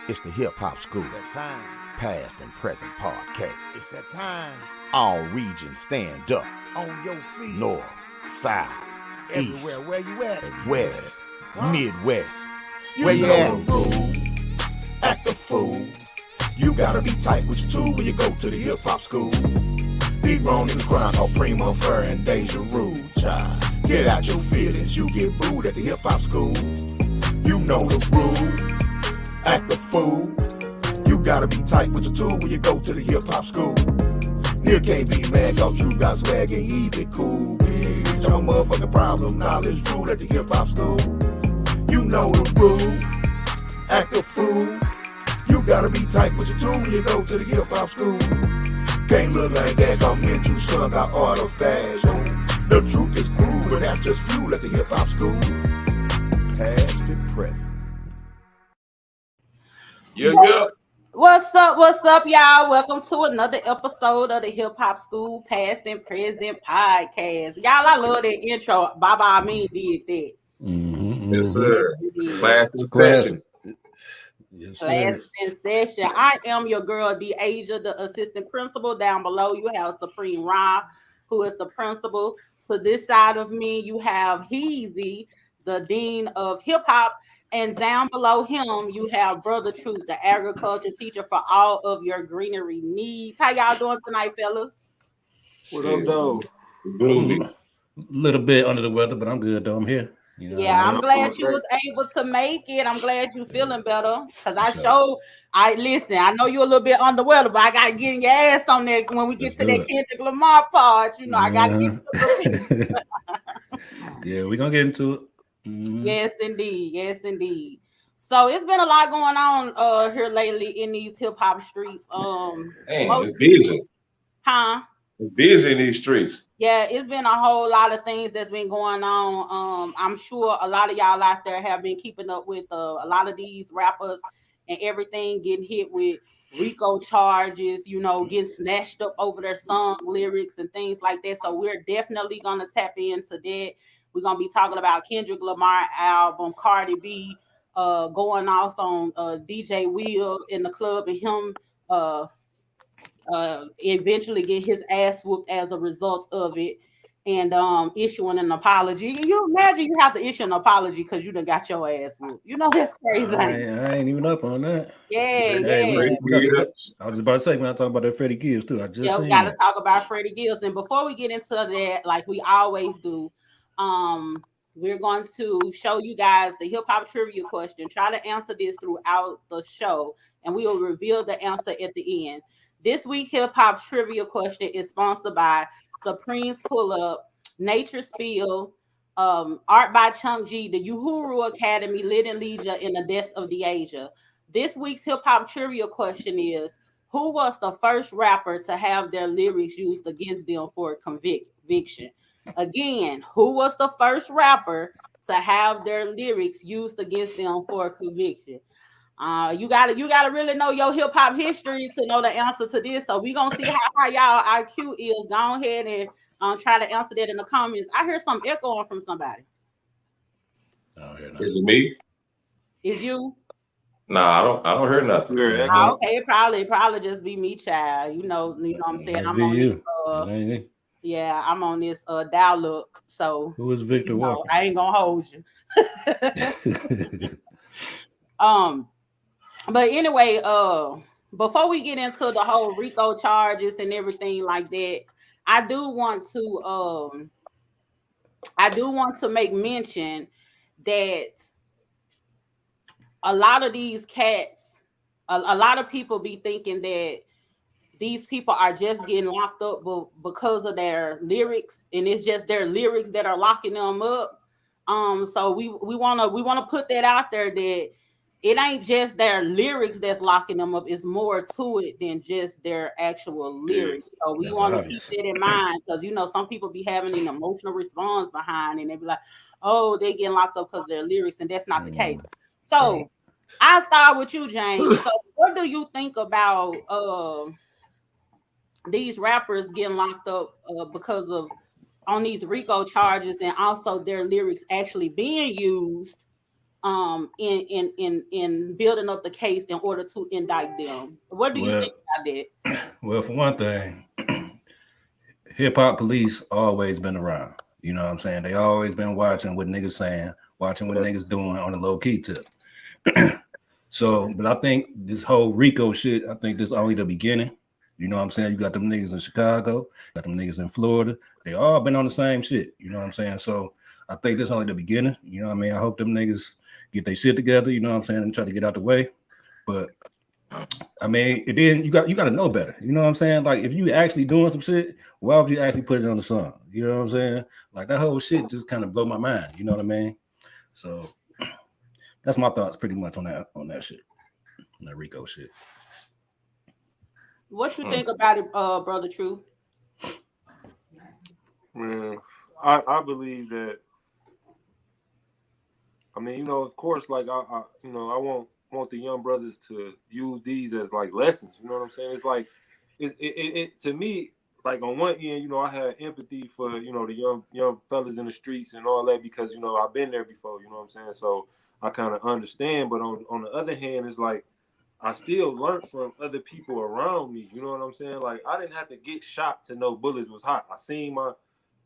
It's the Hip Hop School. It's that time. Past and present podcast. It's that time. All regions stand up. On your feet. North, South, Everywhere. East, Where you at? and West, Huh? Midwest. Where you at? Act a fool. You gotta be tight with your tool when you go to the Hip Hop School. Be wrong in the grind called Prima Fur and Deja Rude, child. Get out your feelings, you get booed at the Hip Hop School. You know the rule. Act a fool. You gotta be tight with your tool when you go to the Hip Hop School. Nigga can't be mad cause you got swag and easy cool. Bitch, your motherfucking problem. Knowledge rule at the Hip Hop School. You know the rule. Act a fool. You gotta be tight with your tool when you go to the Hip Hop School. Can't look like that, I'm into slung out artifacts. The truth is cruel, but that's just fuel at the Hip Hop School. Past and present. Yeah. What's up, y'all? Welcome to another episode of the Hip Hop School Past and Present podcast. Y'all, I love that intro. Baba Amin did that. Yes, sir. Yes, Class in session. Yes, Class in session. I am your girl, Deasia, the assistant principal. Down below, you have Supreme Ra, who is the principal. To this side of me, you have Heezy, the dean of hip hop. And down below him, you have Brother Truth, the agriculture teacher for all of your greenery needs. How y'all doing tonight, fellas? What up, though? Good. A little bit under the weather, but I'm good, though. I'm here. You know, Yeah, I'm glad you great. was able to make it. I'm glad you feeling better. Because Sure. I know you're a little bit under weather, but I got to get your ass on there when we get Let's to do that it. Kendrick Lamar part. You know, I got to get to the Yeah, we're going to get into it. Mhm. Yes, indeed. Yes, indeed. So it's been a lot going on here lately in these hip hop streets. Damn, Most, it's busy. huh? It's busy in these streets. Yeah, it's been a whole lot of things that's been going on. I'm sure a lot of y'all out there have been keeping up with a lot of these rappers and everything getting hit with RICO charges, you know, getting snatched up over their song lyrics and things like that. So we're definitely going to tap into that. We're going to be talking about Kendrick Lamar album, Cardi B going off on DJ Will in the club and him eventually get his ass whooped as a result of it and issuing an apology. You imagine you have to issue an apology because you done got your ass whooped. You know that's crazy. I ain't even up on that. Yeah. Hey, I was about to say, when I talk about that Freddie Gibbs, too, I just Yeah, we seen got to that. talk about Freddie Gibbs. And before we get into that, like we always do, we're going to show you guys the hip hop trivia question. Try to answer this throughout the show, and we will reveal the answer at the end. This week hip hop trivia question is sponsored by Supreme's Pull Up, Nature Spill, Art by Chunk G, the Uhuru Academy, Lit and Leisure, and the Death of Deasia. This week's hip hop trivia question is: who was the first rapper to have their lyrics used against them for conviction? Again, who was the first rapper to have their lyrics used against them for conviction? You gotta really know your hip hop history to know the answer to this. So we gonna see how y'all IQ is. Go ahead and try to answer that in the comments. I hear some echoing from somebody. Oh, here now. Is it me? Is you? Nah, I don't hear nothing. Okay, probably just be me, child. You know what I'm saying. Must I'm be on you. this, It ain't me. yeah, I'm on this dial up. So Who is Victor you know, Walker? I ain't gonna hold you. But anyway, before we get into the whole RICO charges and everything like that, I do want to make mention that a lot of these cats, a lot of people be thinking that these people are just getting locked up because of their lyrics, and it's just their lyrics that are locking them up. So we wanna put that out there that it ain't just their lyrics that's locking them up. It's more to it than just their actual lyrics. So we That's want to obvious. keep that in mind because you know some people be having an emotional response behind, and they be like, "Oh, they getting locked up because of their lyrics," and that's not the case. So I'll start with you, James. So what do you think about these rappers getting locked up because of on these RICO charges and also their lyrics actually being used in building up the case in order to indict them. What do you think about that? Well, for one thing, hip hop police always been around. You know what I'm saying? They always been watching what niggas saying, watching what niggas doing on a low key tip. So, but I think this whole RICO shit, I think this only the beginning. You know what I'm saying? You got them niggas in Chicago, got them niggas in Florida. They all been on the same shit. You know what I'm saying? So I think this only the beginning. You know what I mean? I hope them niggas get their shit together, you know what I'm saying, and try to get out the way. But I mean, it then you got to know better. You know what I'm saying? Like if you actually doing some shit, why would you actually put it on the song? You know what I'm saying? Like that whole shit just kind of blow my mind. You know what I mean? So that's my thoughts pretty much on that shit. On that RICO shit. What you think about it, Brother True? Man, I believe that. I mean, you know, of course, like I want the young brothers to use these as like lessons. You know what I'm saying? It's like it to me, like on one end, you know, I had empathy for, you know, the young fellas in the streets and all that because, you know, I've been there before. You know what I'm saying? So I kind of understand. But on the other hand, it's like I still learned from other people around me. You know what I'm saying? Like I didn't have to get shot to know bullets was hot. I seen my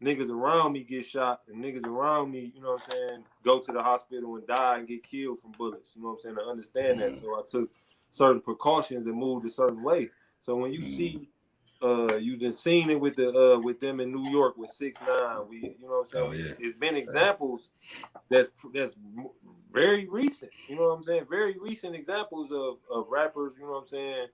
niggas around me get shot and niggas around me, you know what I'm saying, go to the hospital and die and get killed from bullets. You know what I'm saying? To understand that. So I took certain precautions and moved a certain way. So when you see you done seen it with the with them in New York with 6ix9ine, we, you know what I'm saying? Oh, yeah. It's been examples that's very recent, you know what I'm saying? Very recent examples of rappers, you know what I'm saying,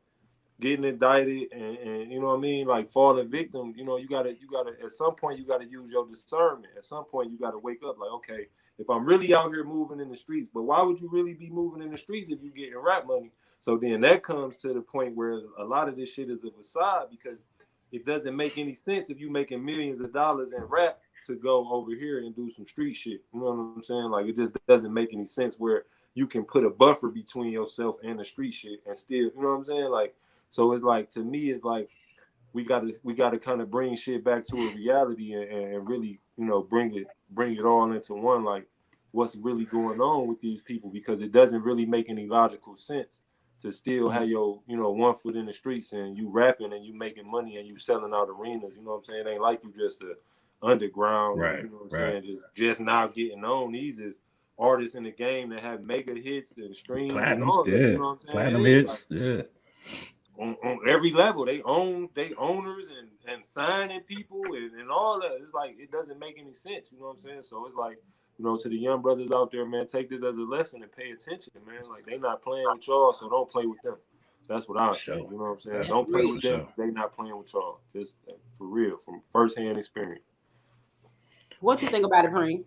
getting indicted and you know what I mean, like falling victim. You know, you gotta at some point you gotta use your discernment. At some point you gotta wake up like, okay, if I'm really out here moving in the streets, but why would you really be moving in the streets if you getting rap money? So then that comes to the point where a lot of this shit is a facade because it doesn't make any sense if you making millions of dollars in rap to go over here and do some street shit. You know what I'm saying? Like it just doesn't make any sense where you can put a buffer between yourself and the street shit and still, you know what I'm saying? Like, so it's like, to me, it's like we gotta kind of bring shit back to a reality and really, you know, bring it all into one, like what's really going on with these people, because it doesn't really make any logical sense to still have your, you know, one foot in the streets and you rapping and you making money and you selling out arenas. You know what I'm saying? It ain't like you just a underground, right, you know what I'm saying? Just now getting on. These is artists in the game that have mega hits and streams Platinum, and all that. yeah. You know what I'm saying? Platinum hits, like, yeah. On every level, they owners and signing people and all that. It's like it doesn't make any sense, you know what I'm saying? So it's like, you know, to the young brothers out there, man, take this as a lesson and pay attention, man. Like they not playing with y'all, so don't play with them. That's what I say. You know what I'm saying? Don't play with them. They not playing with y'all. Just for real, from firsthand experience. What you think about it, Preem?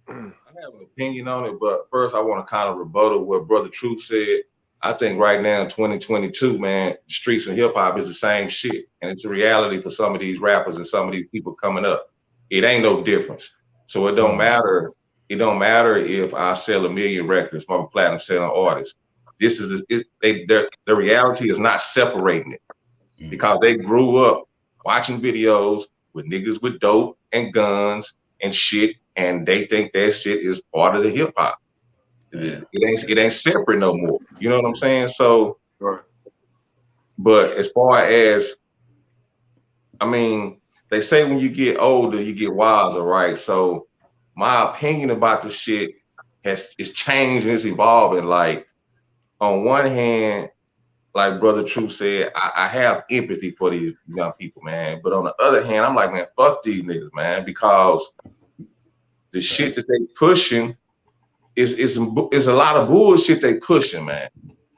I have an opinion on it, but first I want to kind of rebuttal what Brother Truth said. I think right now in 2022, man, the streets and hip hop is the same shit. And it's a reality for some of these rappers and some of these people coming up. It ain't no difference. So it don't matter. It don't matter if I sell 1 million records from a platinum selling artist. This is the reality is not separating it because they grew up watching videos with niggas with dope and guns and shit, and they think that shit is part of the hip hop. It ain't separate no more. You know what I'm saying? So, but as far as, I mean, they say when you get older, you get wiser, right? So my opinion about the shit is changed and it's evolving. Like on one hand, like Brother True said, I have empathy for these young people, man. But on the other hand, I'm like, man, fuck these niggas, man, because the shit that they pushing is a lot of bullshit they pushing, man.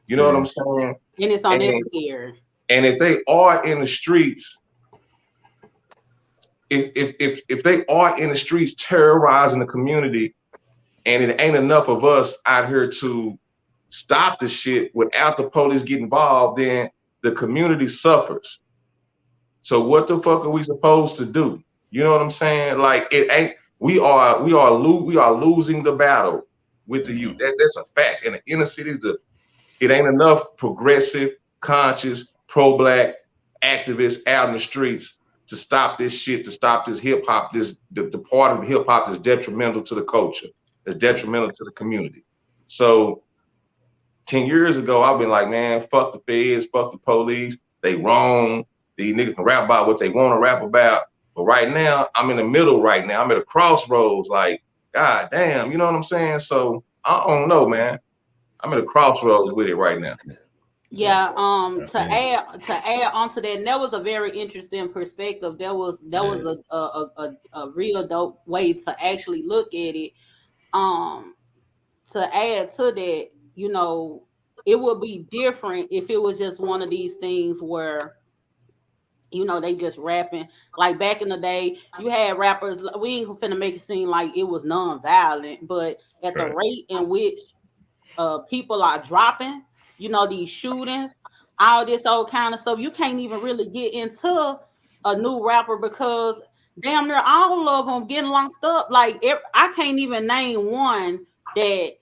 You know what I'm saying? And it's unnecessary. And if they are in the streets, if they are in the streets terrorizing the community, and it ain't enough of us out here to stop the shit without the police get involved, then the community suffers. So what the fuck are we supposed to do? You know what I'm saying? Like it ain't. We are losing the battle with the youth. That's a fact. In the inner cities, it ain't enough progressive, conscious, pro-black activists out in the streets to stop this shit, to stop this hip hop, the part of hip hop that's detrimental to the culture, that's detrimental to the community. So 10 years ago, I've been like, man, fuck the feds, fuck the police. They wrong. These niggas can rap about what they want to rap about. But right now, I'm in the middle right now. I'm at a crossroads. Like, God damn, you know what I'm saying? So I don't know, man. I'm at a crossroads with it right now. Yeah, to add onto that, and that was a very interesting perspective. That was a real dope way to actually look at it. To add to that, you know, it would be different if it was just one of these things where, you know, they just rapping. Like back in the day, you had rappers, we ain't finna make it seem like it was non-violent, but at the rate in which people are dropping, you know, these shootings, all this old kind of stuff, you can't even really get into a new rapper because damn near all of them getting locked up. Like I can't even name one that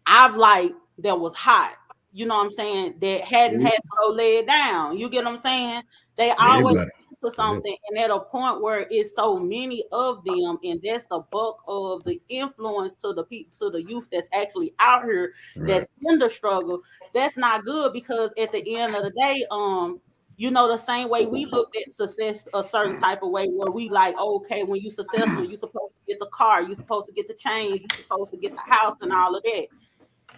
I've like that was hot. You know what I'm saying? That hadn't had to go lay it down. You get what I'm saying? They always for something, and at a point where it's so many of them, and that's the bulk of the influence to the people, to the youth that's actually out here, that's in the struggle. That's not good because at the end of the day, you know, the same way we looked at success a certain type of way, where we like, okay, when you successful, you supposed to get the car, you supposed to get the change, you supposed to get the house, and all of that.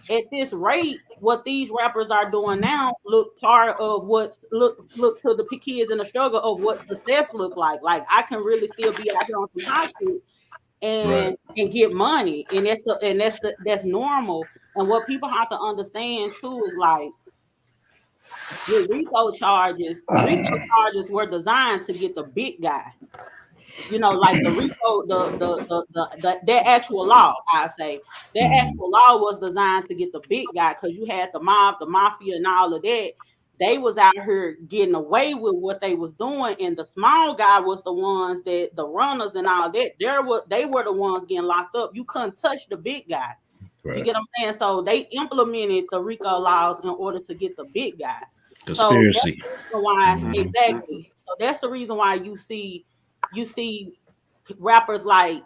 At this rate, what these rappers are doing now look part of what's look to the kids in the struggle of what success look like. Like I can really still be out here on some high shit and get money, and that's normal. And what people have to understand too is like with RICO charges were designed to get the big guy. You know, like the RICO, the actual law, I say, that actual law was designed to get the big guy because you had the mob, the mafia, and all of that. They was out here getting away with what they was doing, and the small guy was the ones that the runners and all that. They were the ones getting locked up. You couldn't touch the big guy. You get what I'm saying? So they implemented the RICO laws in order to get the big guy. Conspiracy. So why exactly? So that's the reason why you see rappers like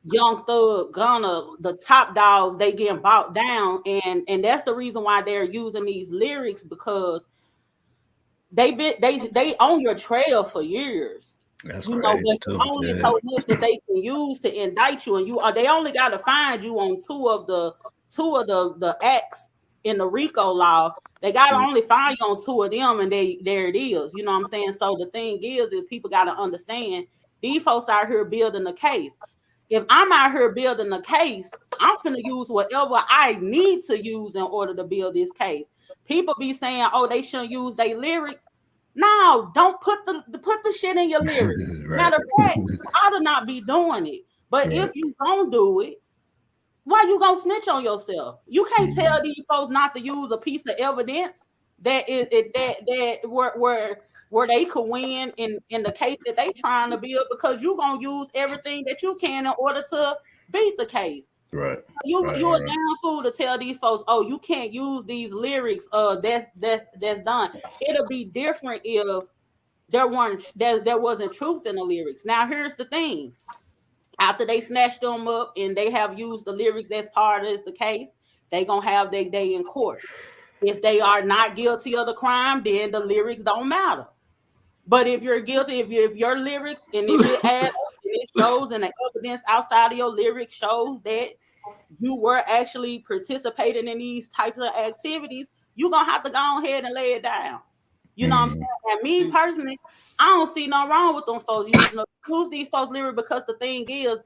Young Thug, Gunna, the top dogs, they getting bought down, and that's the reason why they're using these lyrics because they own your trail for years. That's you crazy know, too. only so much that they can use to indict you, and they only got to find you on two of the acts in the RICO law. They got to only find you on two of them, and there it is. You know what I'm saying? So the thing is people got to understand these folks out here building a case. If I'm out here building a case, I'm finna use whatever I need to use in order to build this case. People be saying, "Oh, they shouldn't use their lyrics." No, don't put the shit in your lyrics. Matter of fact, you ought to not be doing it. But if you don't do it, why you gonna snitch on yourself? You can't tell these folks not to use a piece of evidence that where they could win in the case that they trying to build because you gonna use everything that you can in order to beat the case. You're a damn fool to tell these folks, oh, you can't use these lyrics. That's done. It'll be different if there wasn't truth in the lyrics. Now here's the thing. After they snatched them up and they have used the lyrics as part of the case, they gonna have their day in court. If they are not guilty of the crime, then the lyrics don't matter. But if you're guilty, if your lyrics and if it adds up and it shows and the evidence outside of your lyrics shows that you were actually participating in these types of activities, you're gonna have to go ahead and lay it down. You know what I'm saying? And me personally, I don't see no wrong with them folks use these folks lyrics because the thing is,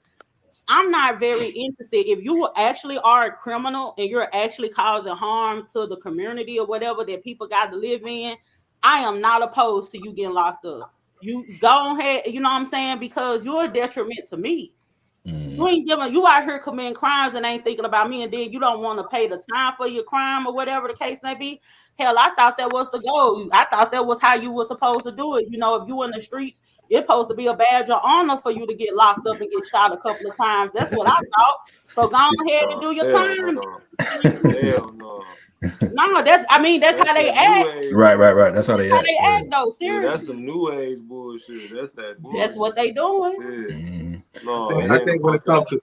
I'm not very interested. If you actually are a criminal and you're actually causing harm to the community or whatever that people got to live in, I am not opposed to you getting locked up. You go ahead, you know what I'm saying? Because you're a detriment to me. You out here committing crimes and ain't thinking about me, and then you don't want to pay the time for your crime or whatever the case may be. Hell, I thought that was the goal. I thought that was how you were supposed to do it. You know, if you in the streets, it's supposed to be a badge of honor for you to get locked up and get shot a couple of times. That's what I thought. So go ahead and do your time. Hell no. No, that's how they act. Right. That's how they act, though. Seriously, yeah, that's some new age bullshit. That's that bullshit. That's what they doing. No, I think when it comes to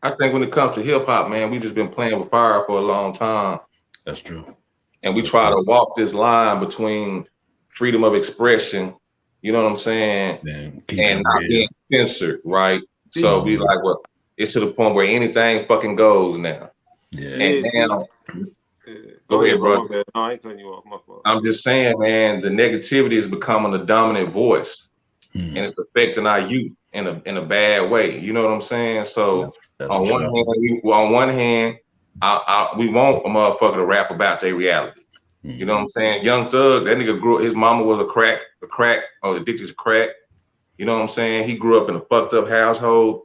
I think when it comes to hip hop, man, we just been playing with fire for a long time, That's true. and we try to walk this line between freedom of expression, you know what I'm saying, Then keep it and not real. being censored, right? So See, we like, well, it's to the point where anything fucking goes now. Yeah. And yeah, see. now, Go ahead, bro. brother. My bad. No, I ain't cutting you off. My fault. I'm just saying, man, the negativity is becoming the dominant voice, Hmm. and it's affecting our youth in a bad way. You know what I'm saying? So That's on for one sure. hand, we want a motherfucker to rap about their reality. You know what I'm saying? Young Thug, that nigga grew. His mama was a crack, or addicted to crack. You know what I'm saying? He grew up in a fucked up household.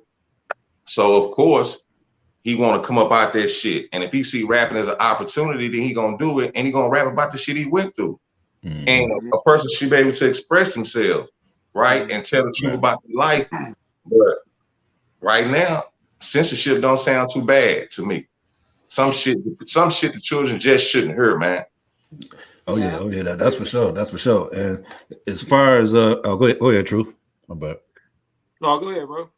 So of course he want to come up out that shit. And if he see rapping as an opportunity, then he gonna do it, and he gonna rap about the shit he went through. Mhm. And a person should be able to express themselves, right, and tell the truth about their life. But right now, censorship don't sound too bad to me. Some shit the children just shouldn't hear, man. Oh yeah, that's for sure. That's for sure. And as far as go ahead, True. My bad. No, go ahead, bro.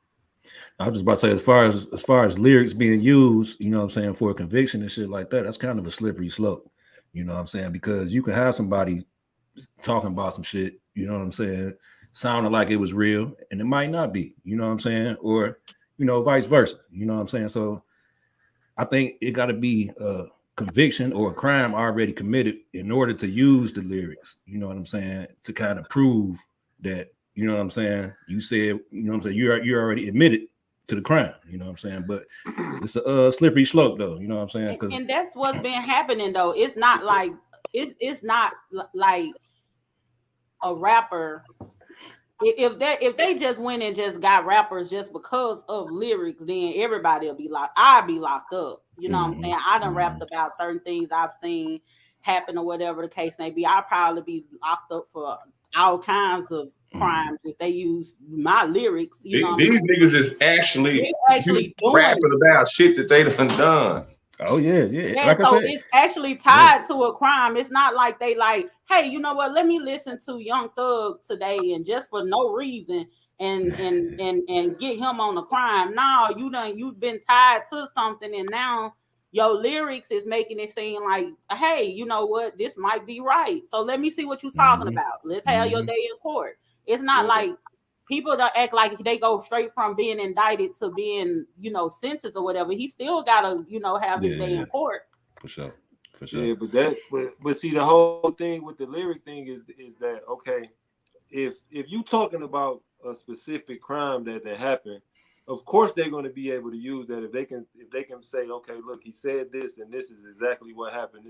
I was just about to say, as far as lyrics being used, you know what I'm saying, for a conviction and shit like that, that's kind of a slippery slope. You know what I'm saying? Because you can have somebody talking about some shit, you know what I'm saying, sounding like it was real, and it might not be, you know what I'm saying, or vice versa. You know what I'm saying? So I think it got to be a conviction or a crime already committed in order to use the lyrics, you know what I'm saying, to kind of prove that, you know what I'm saying, you said, you know what I'm saying, you're already admitted to the crime, you know what I'm saying, but it's a slippery slope though, you know what I'm saying, because And that's what's been happening though. It's not like it's not like a rapper. If they just went and just got rappers just because of lyrics, then everybody will be locked. I'll be locked up. You know what I'm saying? I done rapped about certain things I've seen happen or whatever the case may be. I'll probably be locked up for all kinds of crimes if they use my lyrics. You know what I'm These saying? niggas is actually They actually doing rapping about shit that they done. oh yeah, Yeah, like I so said, it's actually tied to a crime. It's not like they like, hey, you know what? Let me listen to Young Thug today, and just for no reason, and get him on a crime. No, you've been tied to something, and now your lyrics is making it seem like, hey, you know what? This might be right. So let me see what you're talking about. Let's have your day in court. It's not like people that act like they go straight from being indicted to being, sentenced or whatever. He still gotta, have his day in court. For sure. Yeah, but see, the whole thing with the lyric thing is that okay, if you talking about a specific crime that happened, of course they're going to be able to use that if they can say, okay, look, he said this and this is exactly what happened.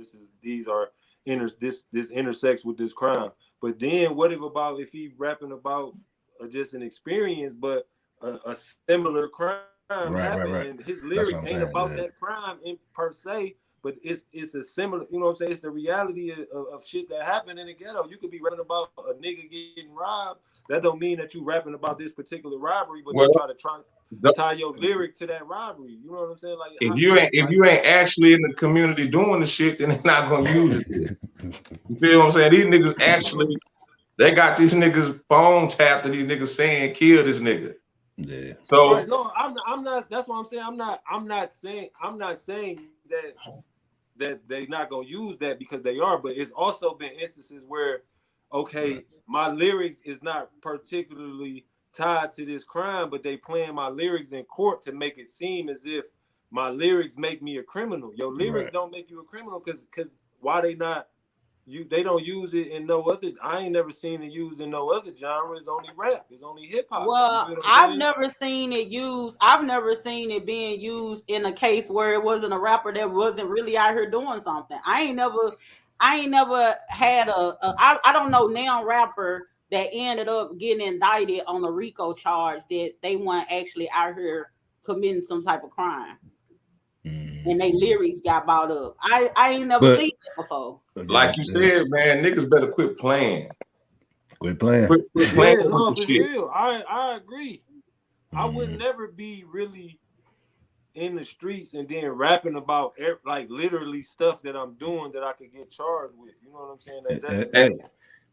This intersects with this crime. But then what if he rapping about just an experience, but a similar crime happened, Right. and his That's lyric what I'm ain't saying. about that crime in per se, but it's a similar, you know what I'm saying? It's the reality of shit that happened in the ghetto. You could be rapping about a nigga getting robbed. That don't mean that you rapping about this particular robbery, but Well, you try to tie your lyric to that robbery. You know what I'm saying? Like if you ain't actually in the community doing the shit, then they're not gonna use it. You feel what I'm saying? These niggas actually, they got these niggas phone tapped to these niggas saying kill this nigga. Yeah. So right, no, I'm not. That's what I'm saying. I'm not saying that they're not gonna use that, because they are. But it's also been instances where, okay, my lyrics is not particularly tied to this crime, but they playing my lyrics in court to make it seem as if my lyrics make me a criminal. Your lyrics don't make you a criminal, because why they not? They don't use it in no other. I ain't never seen it used in no other genre. It's only rap. It's only hip hop. Well, I've never seen it used. I've never seen it being used in a case where it wasn't a rapper that wasn't really out here doing something. I ain't never had I don't know now rapper that ended up getting indicted on a RICO charge that they weren't actually out here committing some type of crime. And they lyrics got bought up. I ain't never seen it before. like you said, man, niggas better quit playing. Quit playing. Quit playing with no, the for shit. real. I agree. I would never be really in the streets and then rapping about like literally stuff that I'm doing that I could get charged with. You know what I'm saying?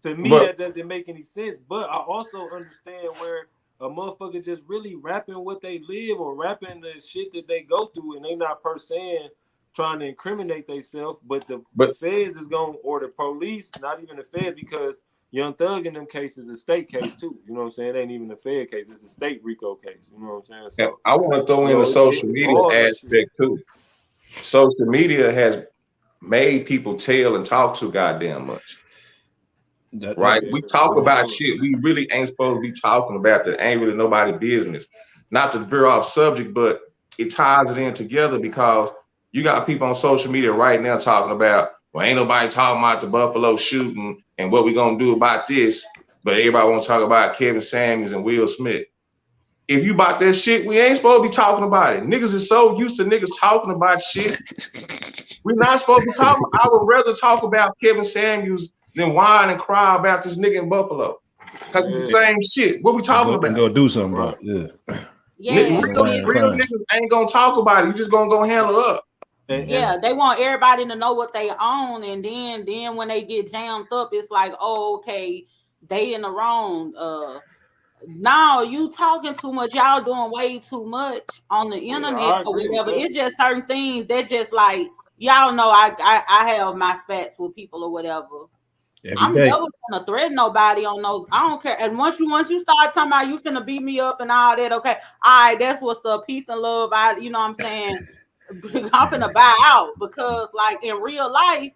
To me, that doesn't make any sense. But I also understand where a motherfucker just really rapping what they live or rapping the shit that they go through, and they not per se trying to incriminate themselves, but the feds is going, or the police, not even the feds, because Young Thug in them cases is a state case too. You know what I'm saying? It ain't even a fed case, it's a state RICO case. You know what I'm saying? So I want to throw in the social media aspect too. Social media has made people tell and talk too goddamn much. Right? We talk about shit we really ain't supposed to be talking about that ain't really nobody's business. Not to veer off subject, but it ties it in together because you got people on social media right now talking about, well, ain't nobody talking about the Buffalo shooting and what we gonna do about this, but everybody want to talk about Kevin Samuels and Will Smith. If you bought that shit, we ain't supposed to be talking about it. Niggas is so used to niggas talking about shit. We're not supposed to talk. I would rather talk about Kevin Samuels than whine and cry about this nigga in Buffalo. Because it's the same shit. What we talking about? And go do something about it. Yeah. Real niggas ain't gonna talk about it. You just gonna go handle up. Yeah, they want everybody to know what they own, and then when they get jammed up, it's like, oh, okay, they in the wrong. No, you talking too much. Y'all doing way too much on the internet or whatever. It's just certain things that just like, y'all know I have my spats with people or whatever. I'm never gonna threaten nobody on no. I don't care. And once you start talking about you finna beat me up and all that, okay, all right, that's what's up. Peace and love. You know what I'm saying? I'm finna buy out because, like, in real life,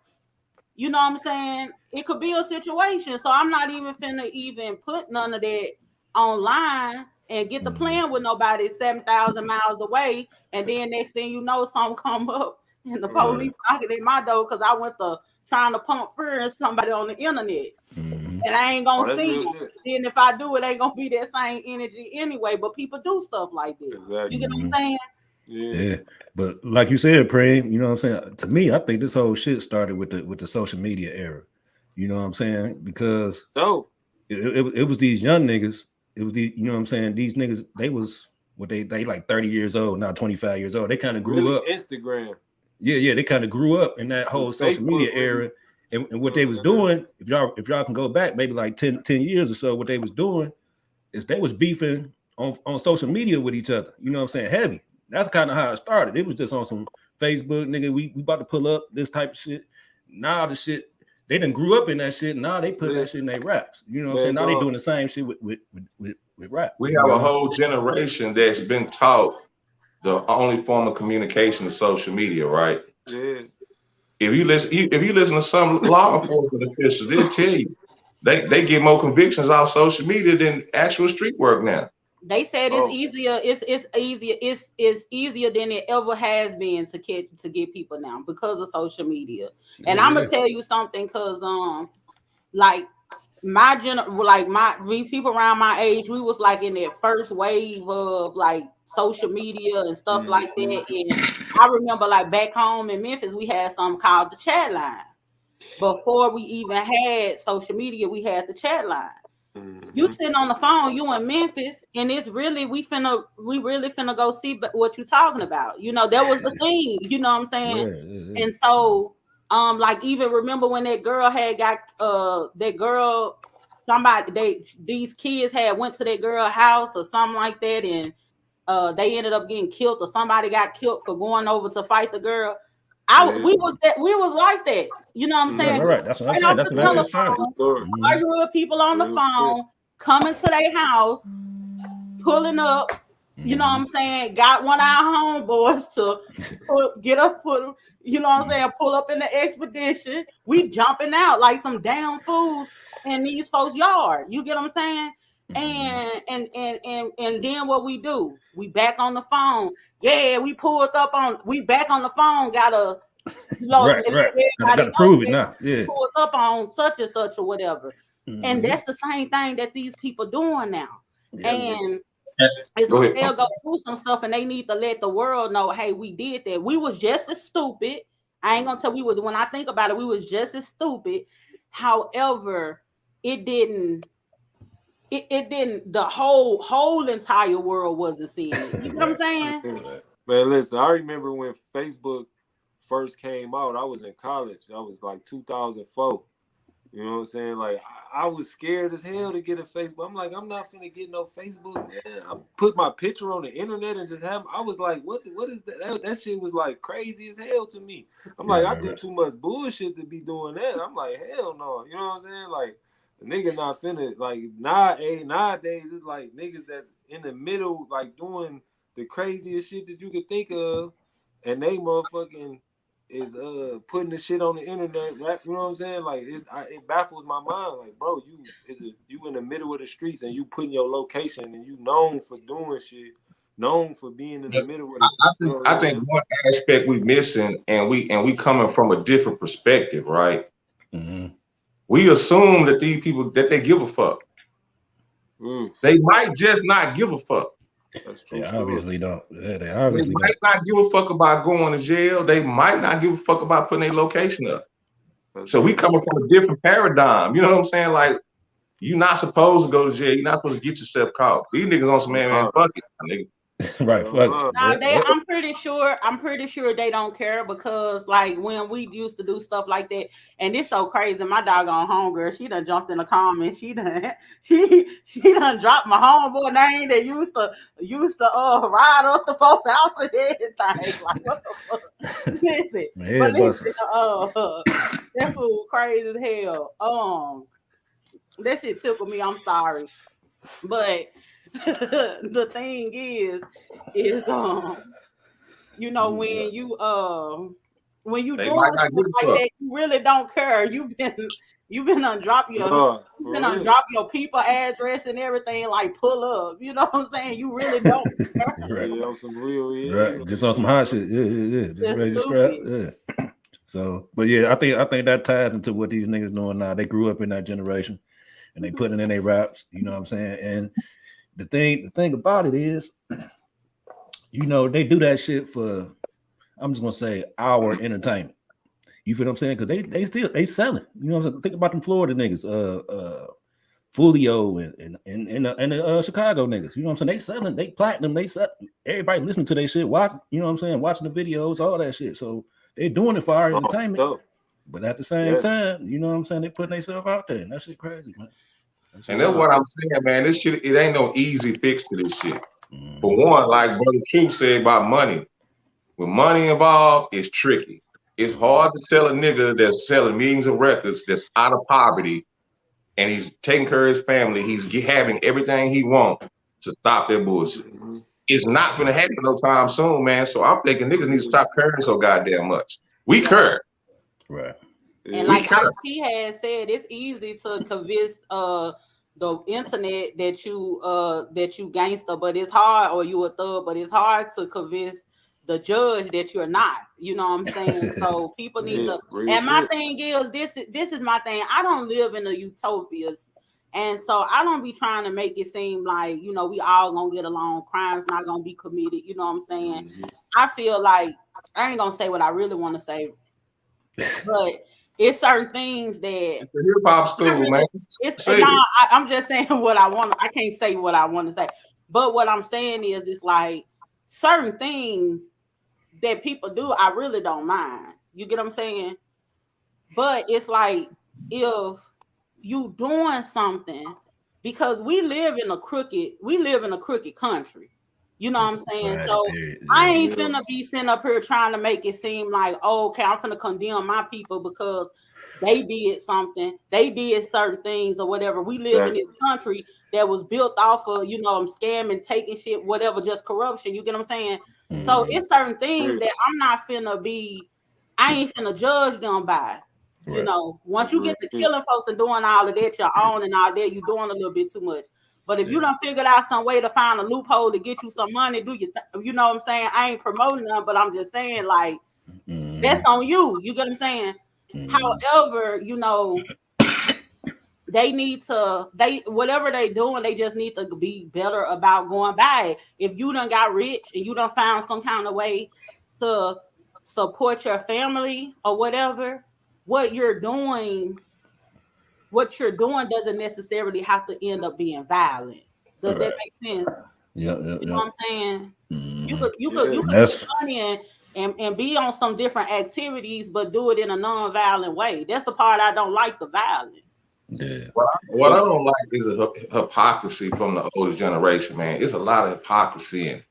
you know what I'm saying, it could be a situation. So I'm not even finna even put none of that online and get the plan with nobody 7,000 miles away. And then next thing you know, something come up and the police knocking at my door because I went to trying to pump fear in somebody on the internet. And I ain't gonna see them. Then if I do, it ain't gonna be that same energy anyway. But people do stuff like this. Exactly. You get what I'm saying? Yeah, but like you said, Prem, you know what I'm saying? To me, I think this whole shit started with the social media era. You know what I'm saying? Because it was these young niggas. It was these, you know what I'm saying? These niggas, they was what they like 30 years old, now 25 years old. They kind of grew up. Instagram. Yeah, they kind of grew up in that whole social media era. And what they was doing, if y'all can go back maybe like 10 years or so, what they was doing is they was beefing on social media with each other. You know what I'm saying? Heavy. That's kind of how it started. It was just on some Facebook, nigga. We about to pull up this type of shit. Now the shit, they done grew up in that shit. Now they put that shit in their raps. You know what I'm saying? Now they doing the same shit with rap. We have a whole generation that's been taught the only form of communication is social media, right? Yeah. If you listen to some law enforcement officials, they'll tell you they get more convictions off social media than actual street work now. They said it's easier. It's easier than it ever has been to get people now because of social media. And I'm gonna tell you something, cause like we people around my age, we was like in that first wave of like social media and stuff like that. And I remember like back home in Memphis, we had something called the chat line. Before we even had social media, we had the chat line. You sitting on the phone, you in Memphis, and it's really we really finna go see what you talking about. You know, that was the thing. You know what I'm saying? And so, like even remember when that girl had got these kids had went to that girl house or something like that, and they ended up getting killed, or somebody got killed for going over to fight the girl. We was like that. You know what I'm saying? Right. That's what I'm saying. That's what that shit started. Arguing with people on the phone, coming to their house, pulling up. You know what I'm saying? Got one of our homeboys to get up for, you know what I'm saying? Pull up in the expedition. We jumping out like some damn fools in these folks' yard. You get what I'm saying? And then what we do? We back on the phone. Yeah, we back on the phone. Gotta right. Gotta prove it now. Yeah, pulled up on such and such or whatever. And that's the same thing that these people doing now. And it's like they'll go through some stuff and they need to let the world know, hey, we did that. We was just as stupid. I ain't gonna tell when I think about it, we was just as stupid. However, it didn't the whole entire world wasn't seeing it. You know what I'm saying? Man, listen, I remember when Facebook first came out, I was in college. I was like 2004. You know what I'm saying? Like I was scared as hell to get a Facebook. I'm like, I'm not finna get no Facebook, man. I put my picture on the internet and just have. I was like, what is that? That shit was like crazy as hell to me. I'm like, I do too much bullshit to be doing that. I'm like, hell no. You know what I'm saying? Like, the nigga not finna like nowadays it's like niggas that's in the middle, like doing the craziest shit that you could think of, and they motherfucking is putting the shit on the internet, rap, you know what I'm saying? Like it baffles my mind. Like, bro, you in the middle of the streets and you putting your location and you known for doing shit, known for being in the middle of the I think one aspect we missing, and we coming from a different perspective, right? Mm-hmm. We assume that these people that they give a fuck. They might just not give a fuck. That's true. They obviously don't. Yeah, they obviously might not give a fuck about going to jail. They might not give a fuck about putting their location up. So we coming from a different paradigm. You know what I'm saying? Like, you're not supposed to go to jail. You're not supposed to get yourself caught. These niggas on some man, fuck it, nigga. Right, fuck it. Now, I'm pretty sure they don't care, because like when we used to do stuff like that, and it's so crazy. My doggone homegirl, she done jumped in the comments. She done dropped my homeboy name that used to ride us to folks' house and everything. Like, what the fuck? Listen, that fool crazy as hell. That shit tickled me. I'm sorry, but the thing is you know, when you doing stuff like that, you really don't care. You've been undrop your people address and everything, like pull up. You know what I'm saying? You really don't care. Right. On some real, right. Just on some hot shit. Yeah. Just ready to scrap. Yeah. So, but yeah, I think that ties into what these niggas doing now. They grew up in that generation and they put it in their raps. You know what I'm saying? And the thing about it is, you know, they do that shit for, I'm just gonna say, our entertainment. You feel what I'm saying? Because they selling. You know what I'm saying? Think about them Florida niggas, Fulio and the Chicago niggas. You know what I'm saying? They selling, they platinum, they sell. Everybody listening to their shit, watch. You know what I'm saying? Watching the videos, all that shit. So they doing it for our entertainment. But at the same time, you know what I'm saying? They putting themselves out there, and that shit crazy, man. That's what I'm saying, man. This shit, it ain't no easy fix to this shit. For one, like Brother Truth said about money, with money involved, it's tricky. It's hard to tell a nigga that's selling millions of records that's out of poverty and he's taking care of his family, he's having everything he wants to stop that bullshit. It's not gonna happen no time soon, man. So I'm thinking niggas need to stop caring so goddamn much. We care. Right. And like he has said, it's easy to convince the internet that you gangster, but it's hard, or you a thug, but it's hard to convince the judge that you're not. You know what I'm saying? So people need to. And my thing is, this is my thing. I don't live in a utopias, and so I don't be trying to make it seem like, you know, we all gonna get along. Crime's not gonna be committed. You know what I'm saying? I feel like I ain't gonna say what I really want to say, but it's certain things that it's a hip hop school, man. I'm just saying what I want. I can't say what I want to say, but what I'm saying is, it's like certain things that people do, I really don't mind. You get what I'm saying? But it's like, if you doing something, because we live in a crooked country. You know what I'm saying? So I ain't finna be sitting up here trying to make it seem like, oh, okay, I'm finna condemn my people because they did something, they did certain things or whatever. We live in this country that was built off of, you know, scamming, taking shit, whatever, just corruption. You get what I'm saying? So it's certain things that I'm not finna be, I ain't finna judge them by. You know, once you get to killing folks and doing all of that, your own and all that, you're doing a little bit too much. But if you done figured out some way to find a loophole to get you some money, you know what I'm saying? I ain't promoting them, but I'm just saying, like, that's on you. You get what I'm saying? However, you know, whatever they doing, they just need to be better about going by it. If you done got rich and you done found some kind of way to support your family or whatever, what you're doing doesn't necessarily have to end up being violent. Does that make sense? Yeah. You know what I'm saying? You could get money and be on some different activities, but do it in a non-violent way. That's the part I don't like, the violence. Yeah. What I don't like is a hypocrisy from the older generation, man. It's a lot of hypocrisy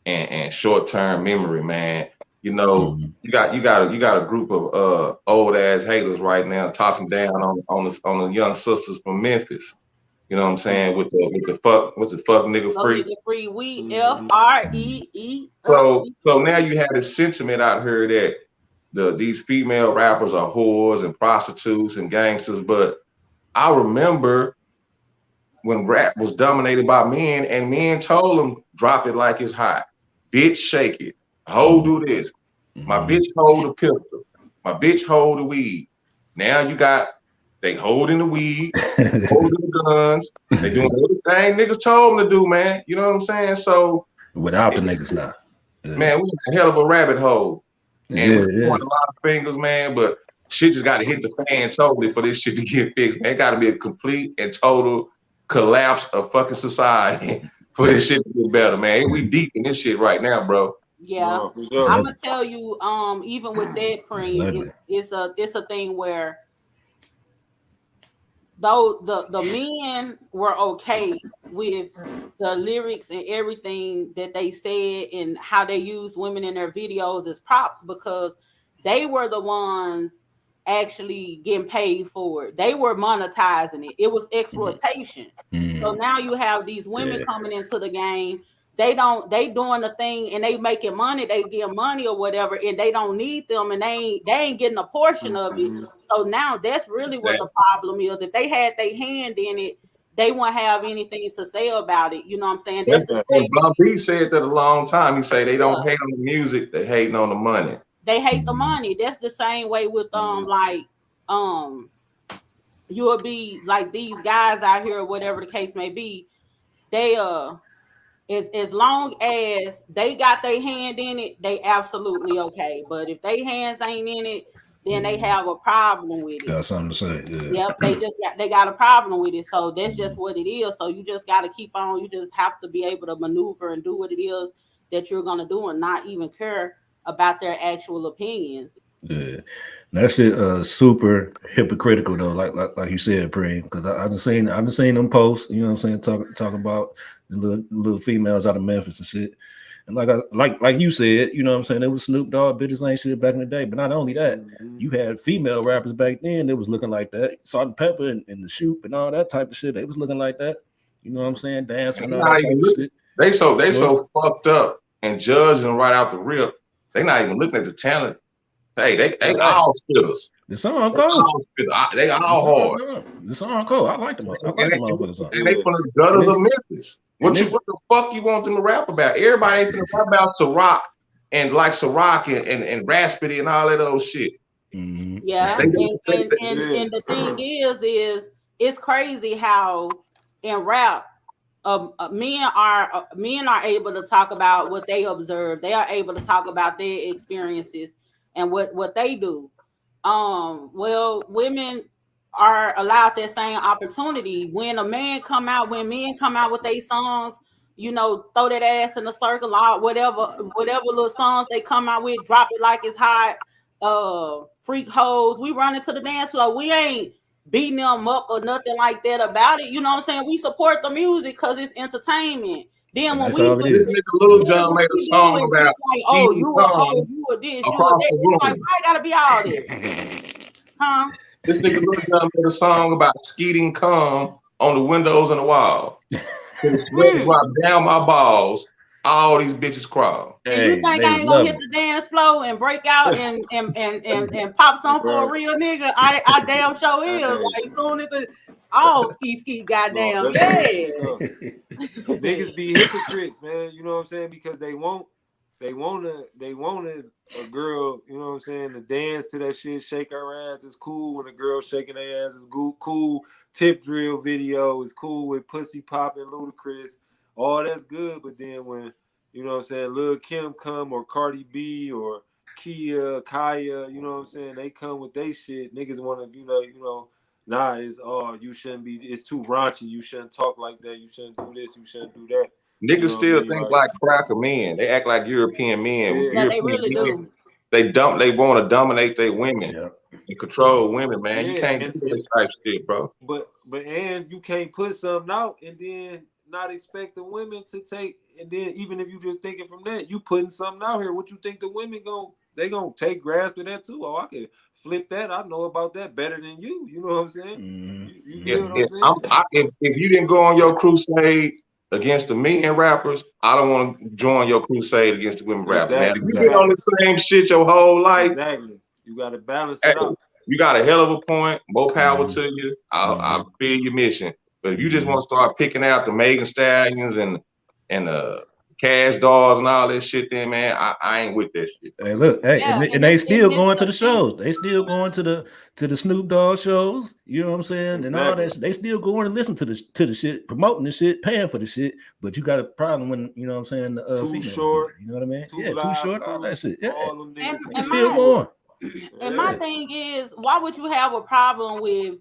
and short-term memory, man. You know, you got a group of old ass haters right now talking down on the young sisters from Memphis. You know what I'm saying? With the fuck, what's it, fuck nigga Fuck free? nigga free, we FREE. So now you have this sentiment out here that these female rappers are whores and prostitutes and gangsters, but I remember when rap was dominated by men, and men told them drop it like it's hot, bitch shake it, hoe do this, my bitch hold the pistol, my bitch hold the weed. Now you got they holding the weed, holding the guns, they doing everything niggas told them to do, man. You know what I'm saying? So Without the niggas now. Yeah. man, we in a hell of a rabbit hole. And Yeah, we're pointing a lot of fingers, man, but shit just got to hit the fan totally for this shit to get fixed, man. It got to be a complete and total collapse of fucking society for this shit to get better, man. We deep in this shit right now, bro. Yeah, sure. I'm gonna tell you, even with that, Preem, it's a thing where though the men were okay with the lyrics and everything that they said and how they used women in their videos as props, because they were the ones actually getting paid for it. They were monetizing it. It was exploitation. So now you have these women coming into the game. They doing the thing and they making money, they get money or whatever, and they don't need them, and they ain't getting a portion of it. So now that's really what the problem is. If they had their hand in it, they won't have anything to say about it. You know what I'm saying? That's the And Bun B said that a long time. He say they don't hate on the music, they hating on the money. They hate the money. That's the same way with you'll be like these guys out here, or whatever the case may be. They as long as they got their hand in it, they absolutely okay. But if they hands ain't in it, then they have a problem with it. Got something to say. Yeah. Yep, they got a problem with it. So that's just what it is. So you just got to keep on. You just have to be able to maneuver and do what it is that you're gonna do, and not even care about their actual opinions. Yeah, that shit super hypocritical though, like you said, Preem, because I just seen them posts, you know what I'm saying, talk about the little females out of Memphis and shit. And like you said, you know what I'm saying, it was Snoop Dogg, bitches ain't shit back in the day. But not only that, you had female rappers back then that was looking like that. Salt and Pepper and the Shoot and all that type of shit. They was looking like that. You know what I'm saying? Dancing and all that type of shit. They so fucked up and judging right out the rip. They not even looking at the talent. Hey, they all spitters. The song cold. They all hard. The song cold. I like them. I like the motherfucking song. And they from the gutters of Memphis. What the fuck you want them to rap about? Everybody ain't finna rap about Ciroc and like Ciroc and Raspity and all that old shit. Yeah, and the thing is it's crazy how in rap men are able to talk about what they observe. They are able to talk about their experiences and what they do. Well, women are allowed that same opportunity. When men come out with their songs, you know, throw that ass in a circle, or whatever little songs they come out with, drop it like it's hot, freak hoes, we run into the dance floor. We ain't beating them up or nothing like that about it. You know what I'm saying? We support the music because it's entertainment. Then when Lil Jon made a song about like, oh, you a hoe, you a this, you a that. Like, why gotta be all this? Huh? This nigga Lil Jon made a song about skeeting cum on the windows and the wall. Sweat drop down my balls. All these bitches crawl. And you think I ain't gonna hit the dance floor and break out and pop some for a real nigga? I damn sure is. Like, as soon as all ski goddamn niggas be hypocrites, man. You know what I'm saying? Because they wanted a girl, you know what I'm saying, to dance to that shit, shake her ass. It's cool when a girl shaking their ass. It's cool. Tip drill video is cool with pussy popping, Ludacris. All that's good, but then when, you know what I'm saying, Lil Kim come, or Cardi B or Kaya, you know what I'm saying, they come with they shit, niggas want to, you know, nah, it's you shouldn't be, it's too raunchy, you shouldn't talk like that, you shouldn't do this, you shouldn't do that. Niggas what I'm still saying? think like cracker men. They act like European men. Yeah. Yeah, they European really men, do. they want to dominate their women Yeah. and control women, man. You Yeah, can't do this type shit, bro. but and you can't put something out and then not expect the women to take, and then even if you just thinking from that, you putting something out here, what you think the women gonna take grasp of that too? Oh, I can flip that. I know about that better than you. You know what I'm saying? You If, feel what I'm saying? if you didn't go on your crusade against the men rappers, I don't want to join your crusade against the women rappers. Now, if Exactly. you've been on the same shit your whole life, Exactly. You got to balance hey, it out. you got a hell of a point. More power to you. I feel your mission. But if you just want to start picking out the Megan Stallions and Cash Dolls and all this shit, then man, I ain't with that shit. Hey, look, hey, Yeah, and they still it's going to the the thing. shows. They still going to the Snoop Dogg shows. You know what I'm saying? And all that. They still going to listen to the shit, promoting the shit, paying for the shit. But you got a problem when you know what I'm saying. The Too females short. you know what I mean? Too Yeah, too live short. All crew, that shit. Yeah, all them niggas. it's still going. And my thing is, why would you have a problem with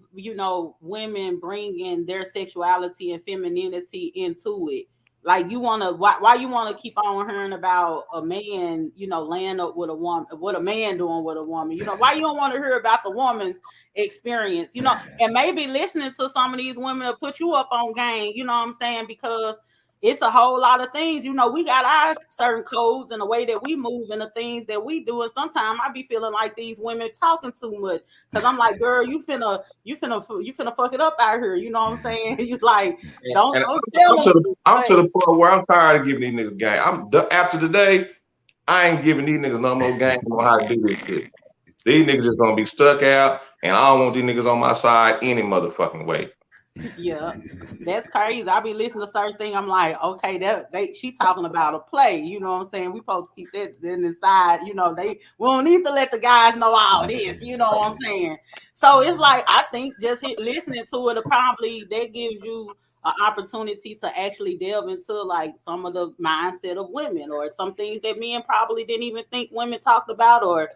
women bringing their sexuality and femininity into it? Like you want to, why you want to keep on hearing about a man, laying up with a woman, what a man doing with a woman? Why you don't want to hear about the woman's experience? And maybe listening to some of these women will put you up on game. You know what I'm saying? Because it's a whole lot of things. We got our certain codes and the way that we move and the things that we do. And sometimes I be feeling like these women talking too much because I'm like, girl, you finna fuck it up out here. You know what I'm saying? You like, don't tell them. I'm to the point where I'm tired of giving these niggas game. After today, I ain't giving these niggas no more game on how to do this shit. These niggas just gonna be stuck out, and I don't want these niggas on my side any motherfucking way. Yeah, that's crazy. I be listening to certain things. I'm like, okay, she talking about a play. You know what I'm saying? We supposed to keep that in the side. We don't need to let the guys know all this. You know what I'm saying? So it's like I think just listening to it probably that gives you an opportunity to actually delve into like some of the mindset of women or some things that men probably didn't even think women talked about or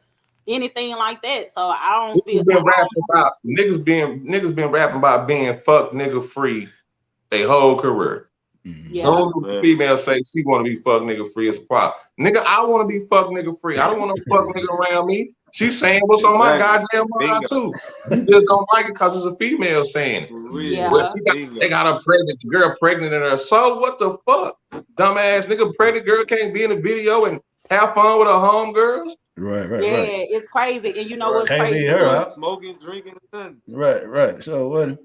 anything like that. So I don't feel niggas been rapping about being fuck nigga free their whole career. Yeah. So female say she want to be fuck nigga free as a problem. Nigga, I want to be fuck nigga free. I don't want no fuck nigga around me. She's saying what's on my goddamn mind too. You just don't like it because it's a female saying it. Yeah. Well, they got a girl pregnant in her. So what the fuck? Dumbass nigga, pregnant girl can't be in a video and have fun with her homegirls. Right. It's crazy. And you know what's can't crazy? Smoking, drinking, and Right. So what?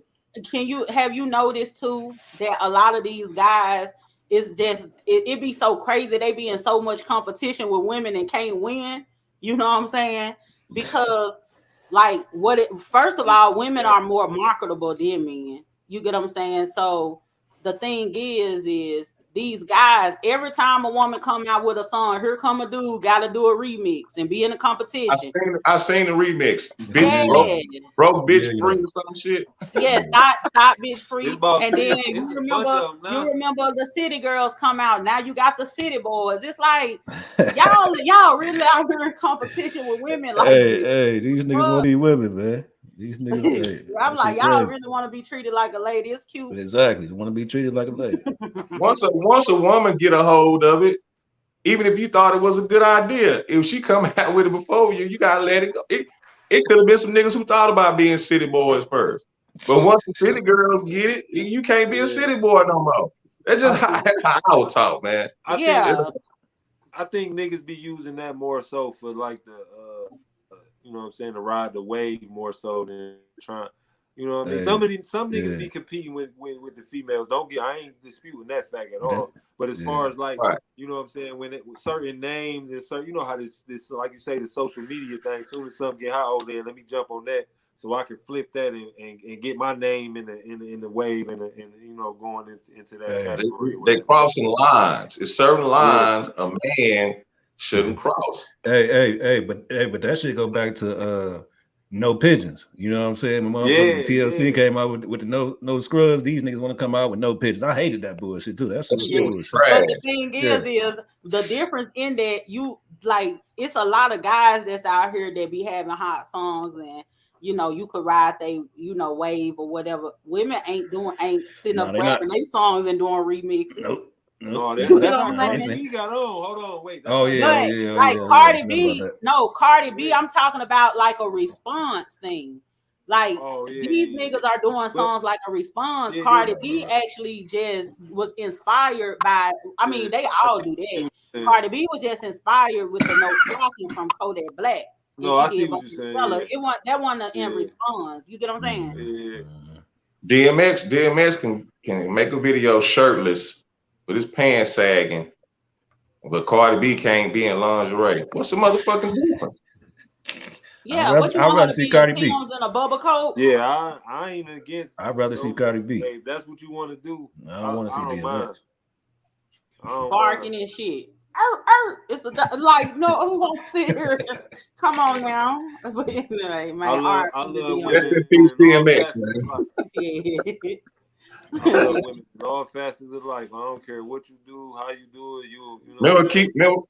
Have you noticed too that a lot of these guys is just it be so crazy, they be in so much competition with women and can't win, you know what I'm saying? Because like first of all, women are more marketable than men, you get what I'm saying? So the thing is these guys, every time a woman come out with a song, here come a dude, gotta do a remix and be in a competition. I seen the remix. Bitch, broke bitch free or some shit. Yeah, not bitch free. And then you remember the city girls come out. Now you got the city boys. It's like y'all really out here in competition with women like this. Hey, these niggas want these women, man. These niggas. I'm like, y'all really want to be treated like a lady. It's cute. Exactly. They want to be treated like a lady. Once a woman get a hold of it, even if you thought it was a good idea, if she come out with it before you gotta let it go. It could have been some niggas who thought about being city boys first. But once the city girls get it, you can't be a city boy no more. That's just how I would talk, man. I think niggas be using that more so for like the you know what I'm saying, to ride the wave more so than trying. You know what I mean? Some niggas be competing with the females. I ain't disputing that fact at all. But as far as like, you know what I'm saying, when it with certain names and certain, you know how this like you say, the social media thing. As soon as something get hot over there, let me jump on that so I can flip that and get my name in the wave and you know, going into that category. They crossing lines. It's certain lines a man shouldn't cross. Hey, but that shit go back to no pigeons. You know what I'm saying? My motherfucking TLC came out with the no scrubs. These niggas want to come out with no pigeons. I hated that bullshit too. That's bullshit. But the thing is the difference in that it's a lot of guys that's out here that be having hot songs and you know, you could ride they, wave or whatever. Women ain't sitting up rapping their songs and doing remixes. Nope. No, Nope. that's You know how what I'm Cardi saying? B got on. Hold on, wait. That's Oh how yeah, Cardi But B- like yeah. Cardi I forgot B, about that. no, Cardi B, I'm talking about like a response thing. Like Oh yeah, these yeah, niggas are doing But songs like a response. yeah, Cardi yeah, B actually just was inspired by, I mean, they I all see do that. what you're saying. Cardi B was just inspired with the no blocking from Kodak Black. And No, she I see did what Bunny you're saying. Umbrella. Yeah, It wasn't that one in yeah, response. You get what I'm saying? yeah. DMX can make a video shirtless with his pants sagging, but Cardi B can't be in lingerie. What's the motherfucking difference? Yeah, what you I'd want her rather to see be in Cardi B. Tim's and a bubble coat? Yeah, I ain't against. I'd rather see Cardi B. Hey, if that's what you want to do. I don't want to see don't DMX. mind. I don't Barking mind. and shit. It's the like no, who gonna sit here? Come on now. But anyway, man, I love Rest women in peace, in all DMX, facets of man. life. yeah. I love women in all facets of life. I don't care what you do, how you do it. You know.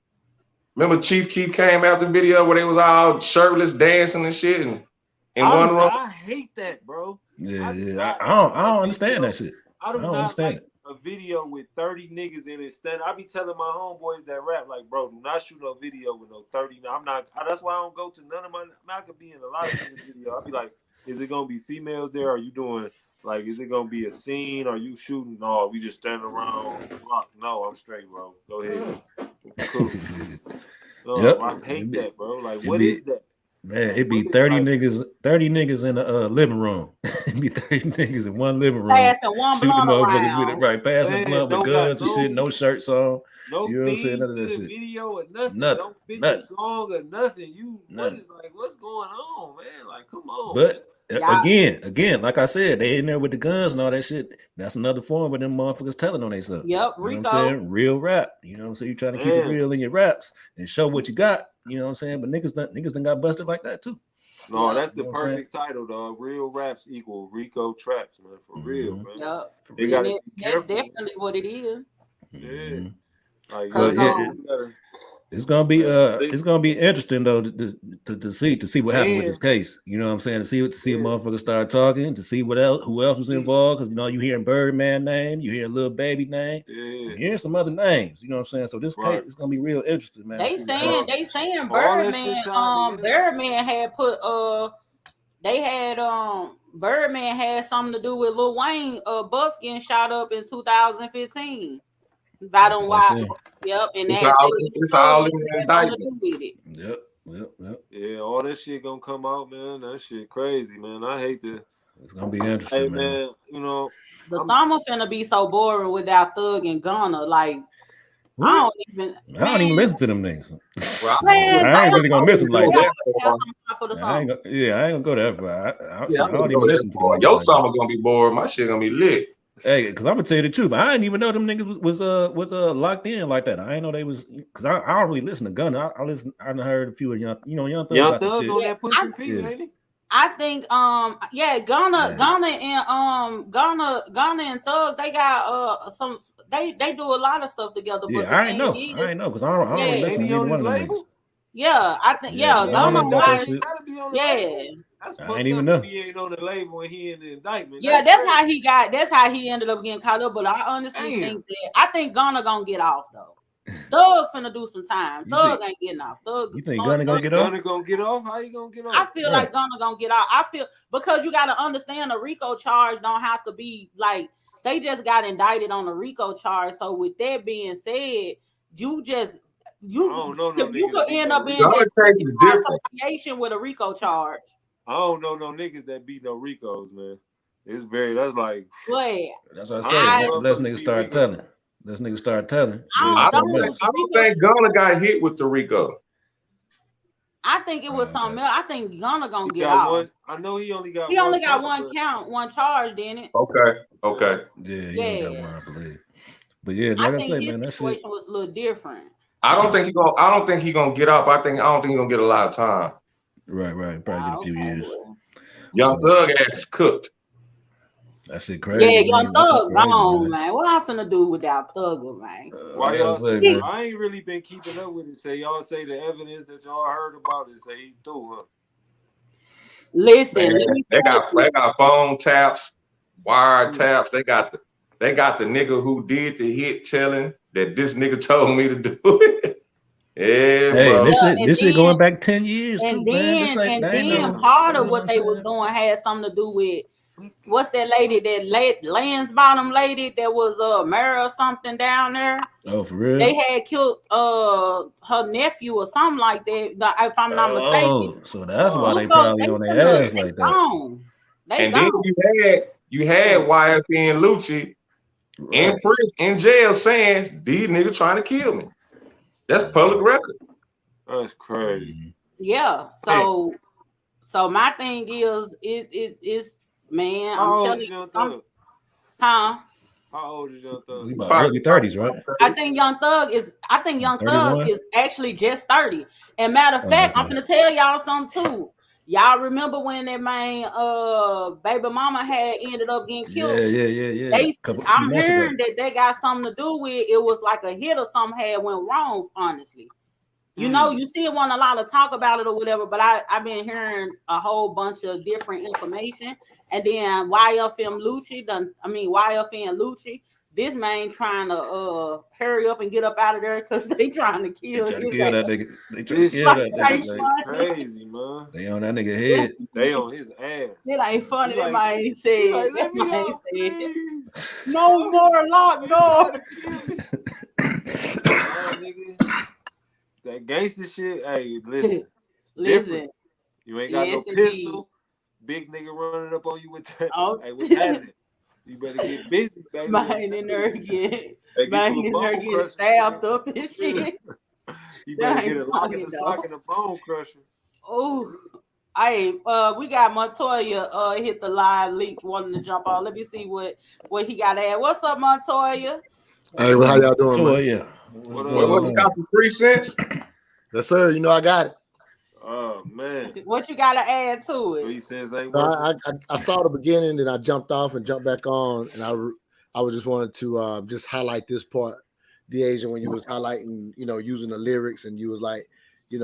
Remember Chief Keef came out the video where they was all shirtless dancing and shit and in one room. I hate that, bro. Yeah, I I don't understand that shit. I don't not understand like a video with 30 niggas in it. I be telling my homeboys that rap, like, bro, do not shoot no video with no 30. That's why I don't go to none of my. I could be in a lot of niggas video. I be like, is it gonna be females there? Are you doing like, is it gonna be a scene? Are you shooting? No, we just standing around. No, I'm straight, bro. Go ahead. Cool. No, Yep. I hate that, bro. Like, what is that? Man, it'd be 30 niggas in the living room. It'd be 30 niggas in one living room. Passing one shooting blunt motherfuckers with it, around. right? Passing the blunt with guns and shit, no shirts on. No you know what I'm saying? theme None of to that the shit. video or nothing. Nothing. Don't fit Nothing. the song or nothing. Nothing. What's going on, man? Like, come on. But Yeah. again, like I said, they in there with the guns and all that shit. That's another form of them motherfuckers telling on themselves. Yep, You know Rico. what I'm saying? Real rap. You know what I'm saying? You trying to keep it real in your raps and show what you got. You know what I'm saying? But niggas done got busted like that too. No, that's the You know what I'm perfect title, dog. Real raps equal Rico traps, man. For real, man. Yep. They gotta be That's careful. definitely what it is. Yeah. Like, it's gonna be interesting though to see what happened with this case. You know what I'm saying? To see a motherfucker start talking, to see who else was involved, because you hearing Birdman name, you hear Lil Baby name, you hear some other names. You know what I'm saying? So this case is gonna be real interesting, man. They saying Birdman had put Birdman had something to do with Lil Wayne bus getting shot up in 2015. I don't watch. Yep, and it's all in the indictment. Yep. Yeah, all that shit gonna come out, man. That shit crazy, man. I hate that. It's gonna be interesting, hey, man. The summer finna be so boring without Thug and Gunna. Like, what? I don't even listen to them niggas. I ain't really gonna miss them like that. I ain't gonna go that far. I don't even listen to them. Your summer gonna be bored. My shit gonna be lit. Hey, because I'm gonna tell you the truth. I didn't even know them niggas was locked in like that. I didn't know they was, because I don't really listen to Gunna. I heard a few of Young Thug on that Push P, ain't he? I think Gunna and Thug, they got some they do a lot of stuff together. Yeah, but I ain't know because I don't really listen to either one of them niggas. Yeah, I think Gunna That's I ain't even know. He ain't on the label and he in the indictment. Yeah, that's how he ended up getting caught up. But I honestly think Gunna gonna get off though. Thug finna do some time. Thug ain't getting off. You think Gunna gonna get off? Gunna gonna get off? How you gonna get off? I feel like Gunna gonna get off. I feel, because you gotta understand the RICO charge don't have to be like, they just got indicted on the RICO charge. So with that being said, you could end up being association with a RICO charge. I don't know no niggas that beat no RICOs, man. That's like. Wait. That's what I say. Let's niggas start telling. I don't think Gunna got hit with the RICO. I think it was something else. I think Gunna gonna get off. I know he only got one count, one charge, didn't it? Okay. Yeah, he only got one, I believe. But yeah, like I say, man, that situation was a little different. I don't think he gonna get up. I don't think he gonna get a lot of time. Right. Probably get a few years. Young Thug ass is cooked. That shit crazy. Yeah, Young Thug wrong, man. What I finna do without Thug, man? Why y'all say, I ain't really been keeping up with it. Y'all say the evidence that y'all heard about it, say he threw, huh? Listen, they got phone taps, wire taps. They got They got the nigga who did the hit telling that this nigga told me to do it. Yeah, Hey, bro. this shit going back 10 years too, man. This ain't Part of what they was doing had something to do with what's that lady, that Lance Bottom lady that was mayor or something down there. Oh, for real? They had killed her nephew or something like that, if I'm not mistaken. Oh, so that's why they probably on their ass like that. Gone. And then you had YFN and Lucci in prison, in jail, saying these niggas trying to kill me. That's public record. That's crazy. Yeah. So my thing is man, I'm telling you, huh? How old is Young Thug? About early 30s, right? I think Young Thug is actually just 30. And matter of fact, I'm gonna tell y'all something too. Y'all remember when that man baby mama had ended up getting killed? Yeah. I'm hearing that they got something to do with it. Was like a hit or something had went wrong, honestly. You know, you see it want a lot of talk about it or whatever, but I've been hearing a whole bunch of different information. And then YFN Lucci, this man trying to hurry up and get up out of there because they trying to kill that nigga. They trying to kill that nigga. Like, crazy, man. They on that nigga head. They on his ass. It ain't funny. That man said, no more lock door. That gangster shit, hey, listen. Different. You ain't got no pistol. Big nigga running up on you with that. Hey, what's happening? You better get busy, baby. Mine in there getting stabbed up and shit. You better get a lock in the sock and a bone crusher. Oh, hey, we got Montoya hit the live leak wanting to jump on. Let me see what he got to add. What's up, Montoya? Hey, well, how y'all doing, Montoya? What you got for 3 cents? Yes, sir. You know I got it. Oh man, what you got to add to it? 3 cents ain't so I saw the beginning, and I jumped off and jumped back on, and I was just wanted to just highlight this part, DeAsia, when you was highlighting, using the lyrics, and you was like, hey,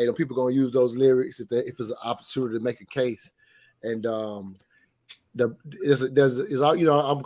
the people gonna use those lyrics if it's an opportunity to make a case, and I'm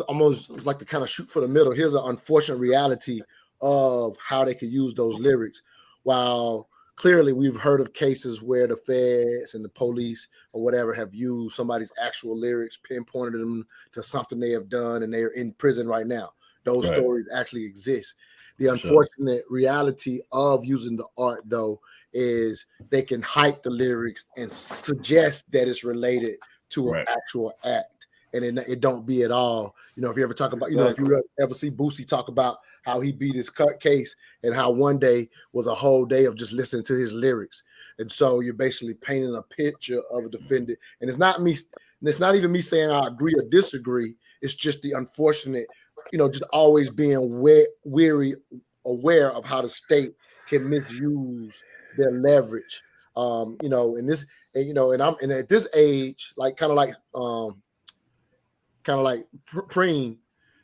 almost like to kind of shoot for the middle. Here's an unfortunate reality of how they could use those lyrics. While clearly we've heard of cases where the feds and the police or whatever have used somebody's actual lyrics, pinpointed them to something they have done, and they're in prison right now. Those stories actually exist. The unfortunate reality of using the art, though, is they can hype the lyrics and suggest that it's related to an actual act, and it don't be at all. If you ever talk about, if you ever see Boosie talk about how he beat his case and how one day was a whole day of just listening to his lyrics, and so you're basically painting a picture of a defendant. And it's not me. It's not even me saying I agree or disagree. It's just the unfortunate, just always being aware of how the state can misuse their leverage. And at this age, kind of like Preem,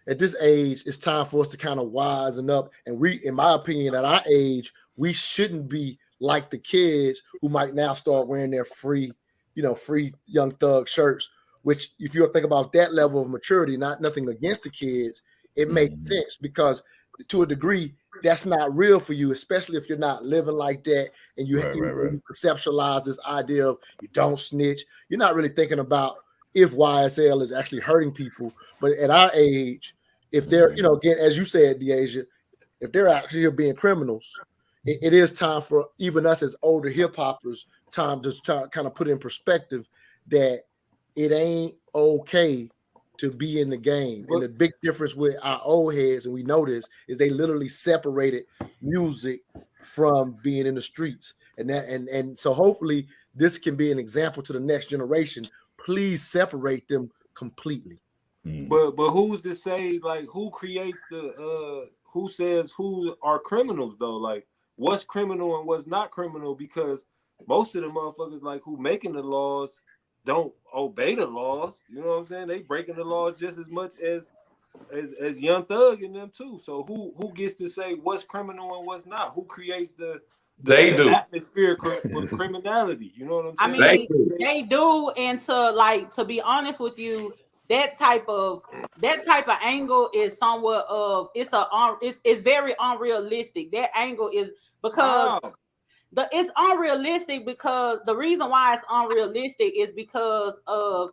at this age, it's time for us to kind of wisen up. And in my opinion, at our age, we shouldn't be like the kids who might now start wearing their free Young Thug shirts, which if you think about that level of maturity, nothing against the kids, it makes sense, because to a degree, that's not real for you, especially if you're not living like that and you conceptualize this idea of you don't snitch. You're not really thinking about if YSL is actually hurting people. But at our age, if they're, again, as you said, DeAsia, if they're actually being criminals, it is time for even us as older hip hoppers, time to kind of put in perspective that it ain't okay to be in the game. And the big difference with our old heads, and we know this, is they literally separated music from being in the streets. And so hopefully this can be an example to the next generation. Please separate them completely. But who's to say, like, who creates who says who are criminals though? Like, what's criminal and what's not criminal? Because most of the motherfuckers like who making the laws don't obey the laws. You know what I'm saying? They breaking the laws just as much as Young Thug and them too. So who gets to say what's criminal and what's not? Who creates the atmosphere with criminality? You know what I'm saying? I mean, they do. And to be honest with you, that type of angle is somewhat of it's very unrealistic. That angle is because it's unrealistic because the reason why it's unrealistic is because of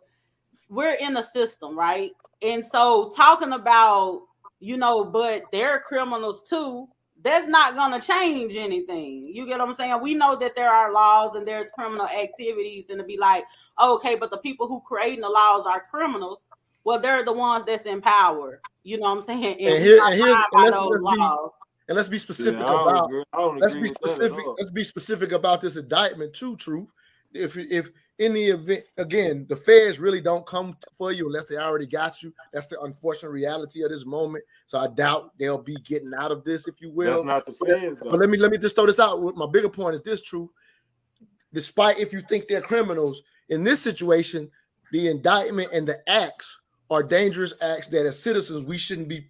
we're in a system, right? And so talking about, but they're criminals too, that's not going to change anything. You get what I'm saying? We know that there are laws and there's criminal activities, and to be like, okay, but the people who creating the laws are criminals. Well, they're the ones that's in power. You know what I'm saying? And let's be specific about let's be specific about this indictment too, Truth. If in the event, again, the feds really don't come for you unless they already got you. That's the unfortunate reality of this moment. So I doubt they'll be getting out of this, if you will. That's not the feds, though. But let me just throw this out. My bigger point is this, Truth. Despite if you think they're criminals, in this situation, the indictment and the acts are dangerous acts that as citizens we shouldn't be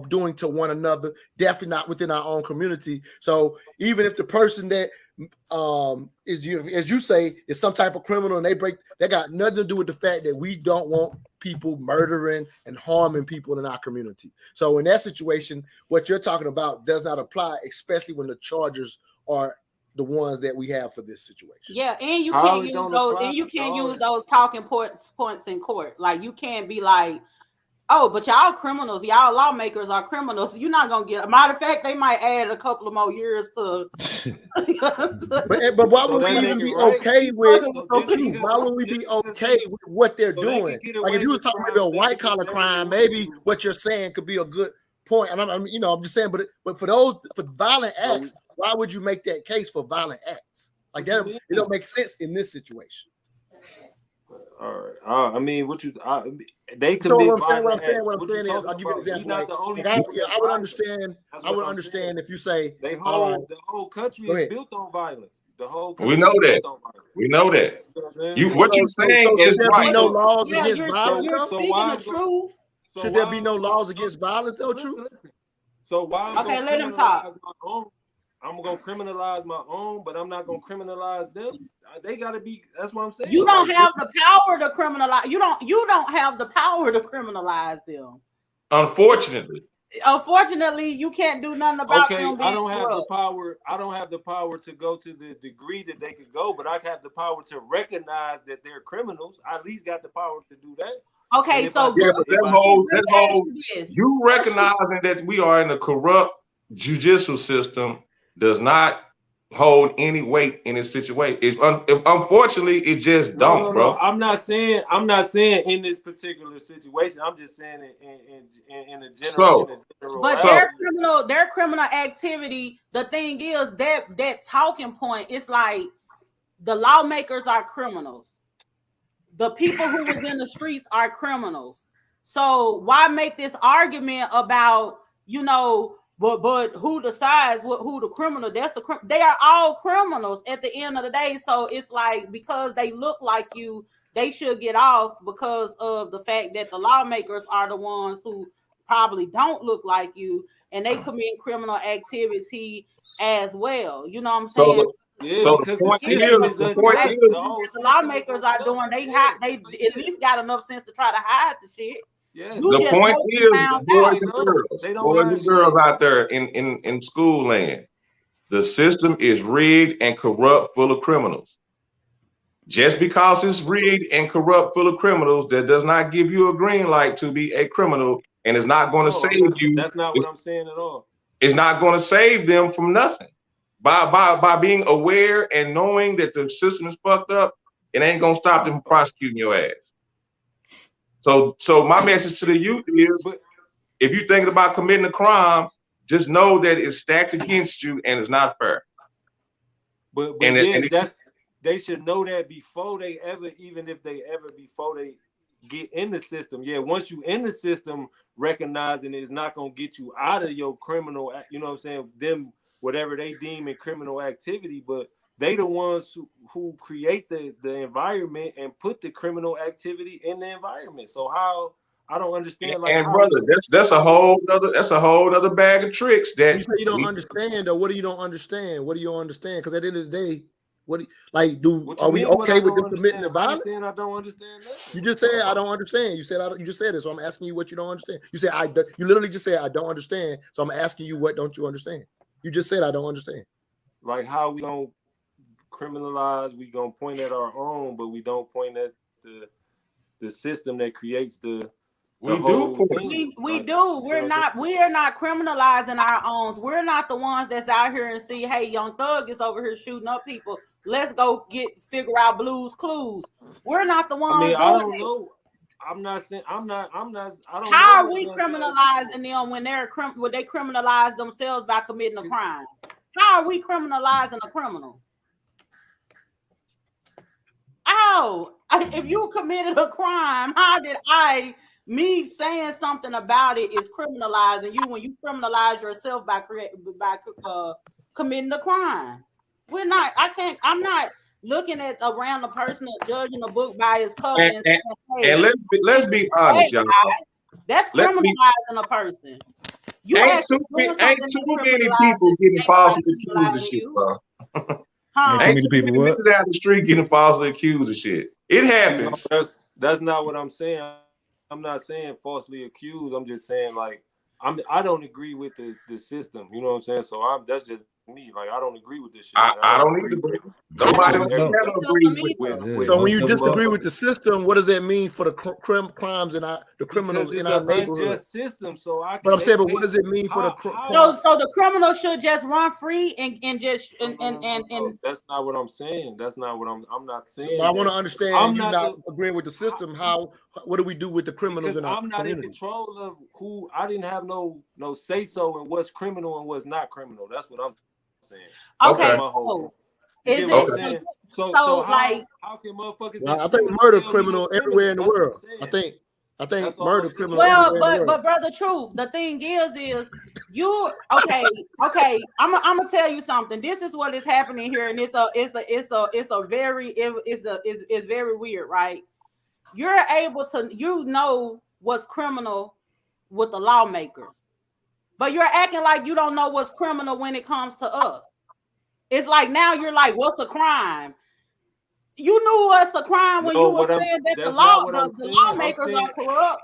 doing to one another, definitely not within our own community. So even if the person that is, as you say, is some type of criminal and they got nothing to do with the fact that we don't want people murdering and harming people in our community. So in that situation, what you're talking about does not apply, especially when the charges are the ones that we have for this situation. Yeah, and you can't use those, and you can't use those talking points in court. Like you can't be like, oh, but y'all criminals, y'all lawmakers are criminals. You're not gonna get. A matter of fact, they might add a couple of more years to. but why would we even be okay with? Why would we be okay with what they're doing? Like if you were talking about a white collar crime, maybe what you're saying could be a good point. And I'm just saying, but for violent acts, why would you make that case for violent acts? Like that, it don't make sense in this situation. All right. I mean, they could so be. What I'm saying is, I'll give you an example. I would understand. If you say the whole country is built on violence. The whole country we know that. We know that. What you're saying is right. No laws against violence. You're speaking the truth. Should there be no laws against violence, though? True. So why? Okay, let him talk. I'm gonna criminalize my own, but I'm not gonna criminalize them. They gotta be. That's what I'm saying. You don't have the power to criminalize. You don't have the power to criminalize them. Unfortunately, you can't do nothing about them. I don't have the power. I don't have the power to go to the degree that they could go, but I have the power to recognize that they're criminals. I at least got the power to do that. Okay, so you recognizing that we are in a corrupt judicial system does not hold any weight in this situation. Unfortunately, it just don't, bro. No. I'm not saying in this particular situation. I'm just saying in a general. Their criminal activity. The thing is that talking point. It's like the lawmakers are criminals. The people who was in the streets are criminals. So why make this argument about But who decides who the criminal? They are all criminals at the end of the day. So it's like because they look like you, they should get off because of the fact that the lawmakers are the ones who probably don't look like you, and they commit criminal activity as well. You know what I'm saying? The lawmakers are doing. They at least got enough sense to try to hide the shit. Yeah. The point is, the boys and girls out there in school land, the system is rigged and corrupt, full of criminals. Just because it's rigged and corrupt, full of criminals, that does not give you a green light to be a criminal, and it's not going to save you. That's not what I'm saying at all. It's not going to save them from nothing. By being aware and knowing that the system is fucked up, it ain't going to stop them from prosecuting your ass. So my message to the youth is, if you're thinking about committing a crime, just know that it's stacked against you and it's not fair. But they should know that before they get in the system. Yeah, once you in the system, recognizing it's not gonna get you out of your criminal, you know what I'm saying, them whatever they deem in criminal activity, but they the ones who create the environment and put the criminal activity in the environment. So how I don't understand. That's a whole other bag of tricks that you don't understand. Or what do you don't understand? What do you don't understand? Because at the end of the day, What like do What are you we mean what I okay with don't them committing the understand? I ain't violence? saying I don't understand nothing. You just said I don't understand. You said you just said it, so I'm asking you what you don't understand. You said you literally just said I don't understand, so I'm asking you what don't you understand? You just said I don't understand. Like how we gonna criminalize? We gonna point at our own, but we don't point at the system that creates the We whole do. thing. We Like, do. We are not criminalizing our own. We're not the ones that's out here and see, hey, Young Thug is over here shooting up people. Let's go figure out Blue's Clues. We're not the ones I mean, doing I don't it. know. I'm not saying I don't How know are we what Young Thug criminalizing them when they criminalize themselves by committing a crime? How are we criminalizing a criminal? How? If you committed a crime, how did me saying something about it is criminalizing you when you criminalize yourself by committing the crime? I'm not looking at a random person or judging a book by its cover and saying, hey, And let's be honest, y'all. that's criminalizing a person. You Ain't actually too doing ain't something too that's many criminalizing. people getting falsely Ain't accused of criminalizing shit, you. bro. Huh? Ain't too many people what? Niggas out the street getting falsely accused of shit. It happens. That's not what I'm saying. I'm not saying falsely accused. I'm just saying like I don't agree with the system. You know what I'm saying? So that's just me. Like I don't agree with this shit. I don't either. Nobody Most don't don't. agree with. So when you most of them disagree with the system, what does that mean for the crimes in the criminals in our neighborhood? Unjust system. So But I'm saying, but what does it mean for the So the criminal should just run free and just and that's not what I'm saying. That's not what I'm not saying. I want to understand you not agreeing with the system. What do we do with the criminals in our I'm not community? in control of who. I didn't have no say so in what's criminal and what's not criminal. That's what I'm saying. Okay. My whole Is you it know what I'm saying? So like how can motherfuckers? I think murder criminal everywhere in the world. I think murder criminal. Well, but brother, truth. The thing is you okay? I'm gonna tell you something. This is what is happening here, and it's very weird, right? You're able to what's criminal with the lawmakers, but you're acting like you don't know what's criminal when it comes to us. It's like now you're like, what's a crime? You knew what's a crime when you were saying that the lawmakers are corrupt.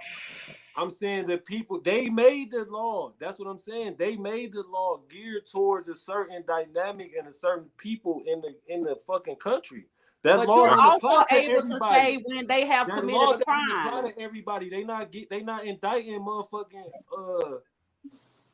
I'm saying the people, they made the law. That's what I'm saying. They made the law geared towards a certain dynamic and a certain people in the fucking country. But you're also able to say when they have committed a crime. Apply to everybody. They not indicting motherfucking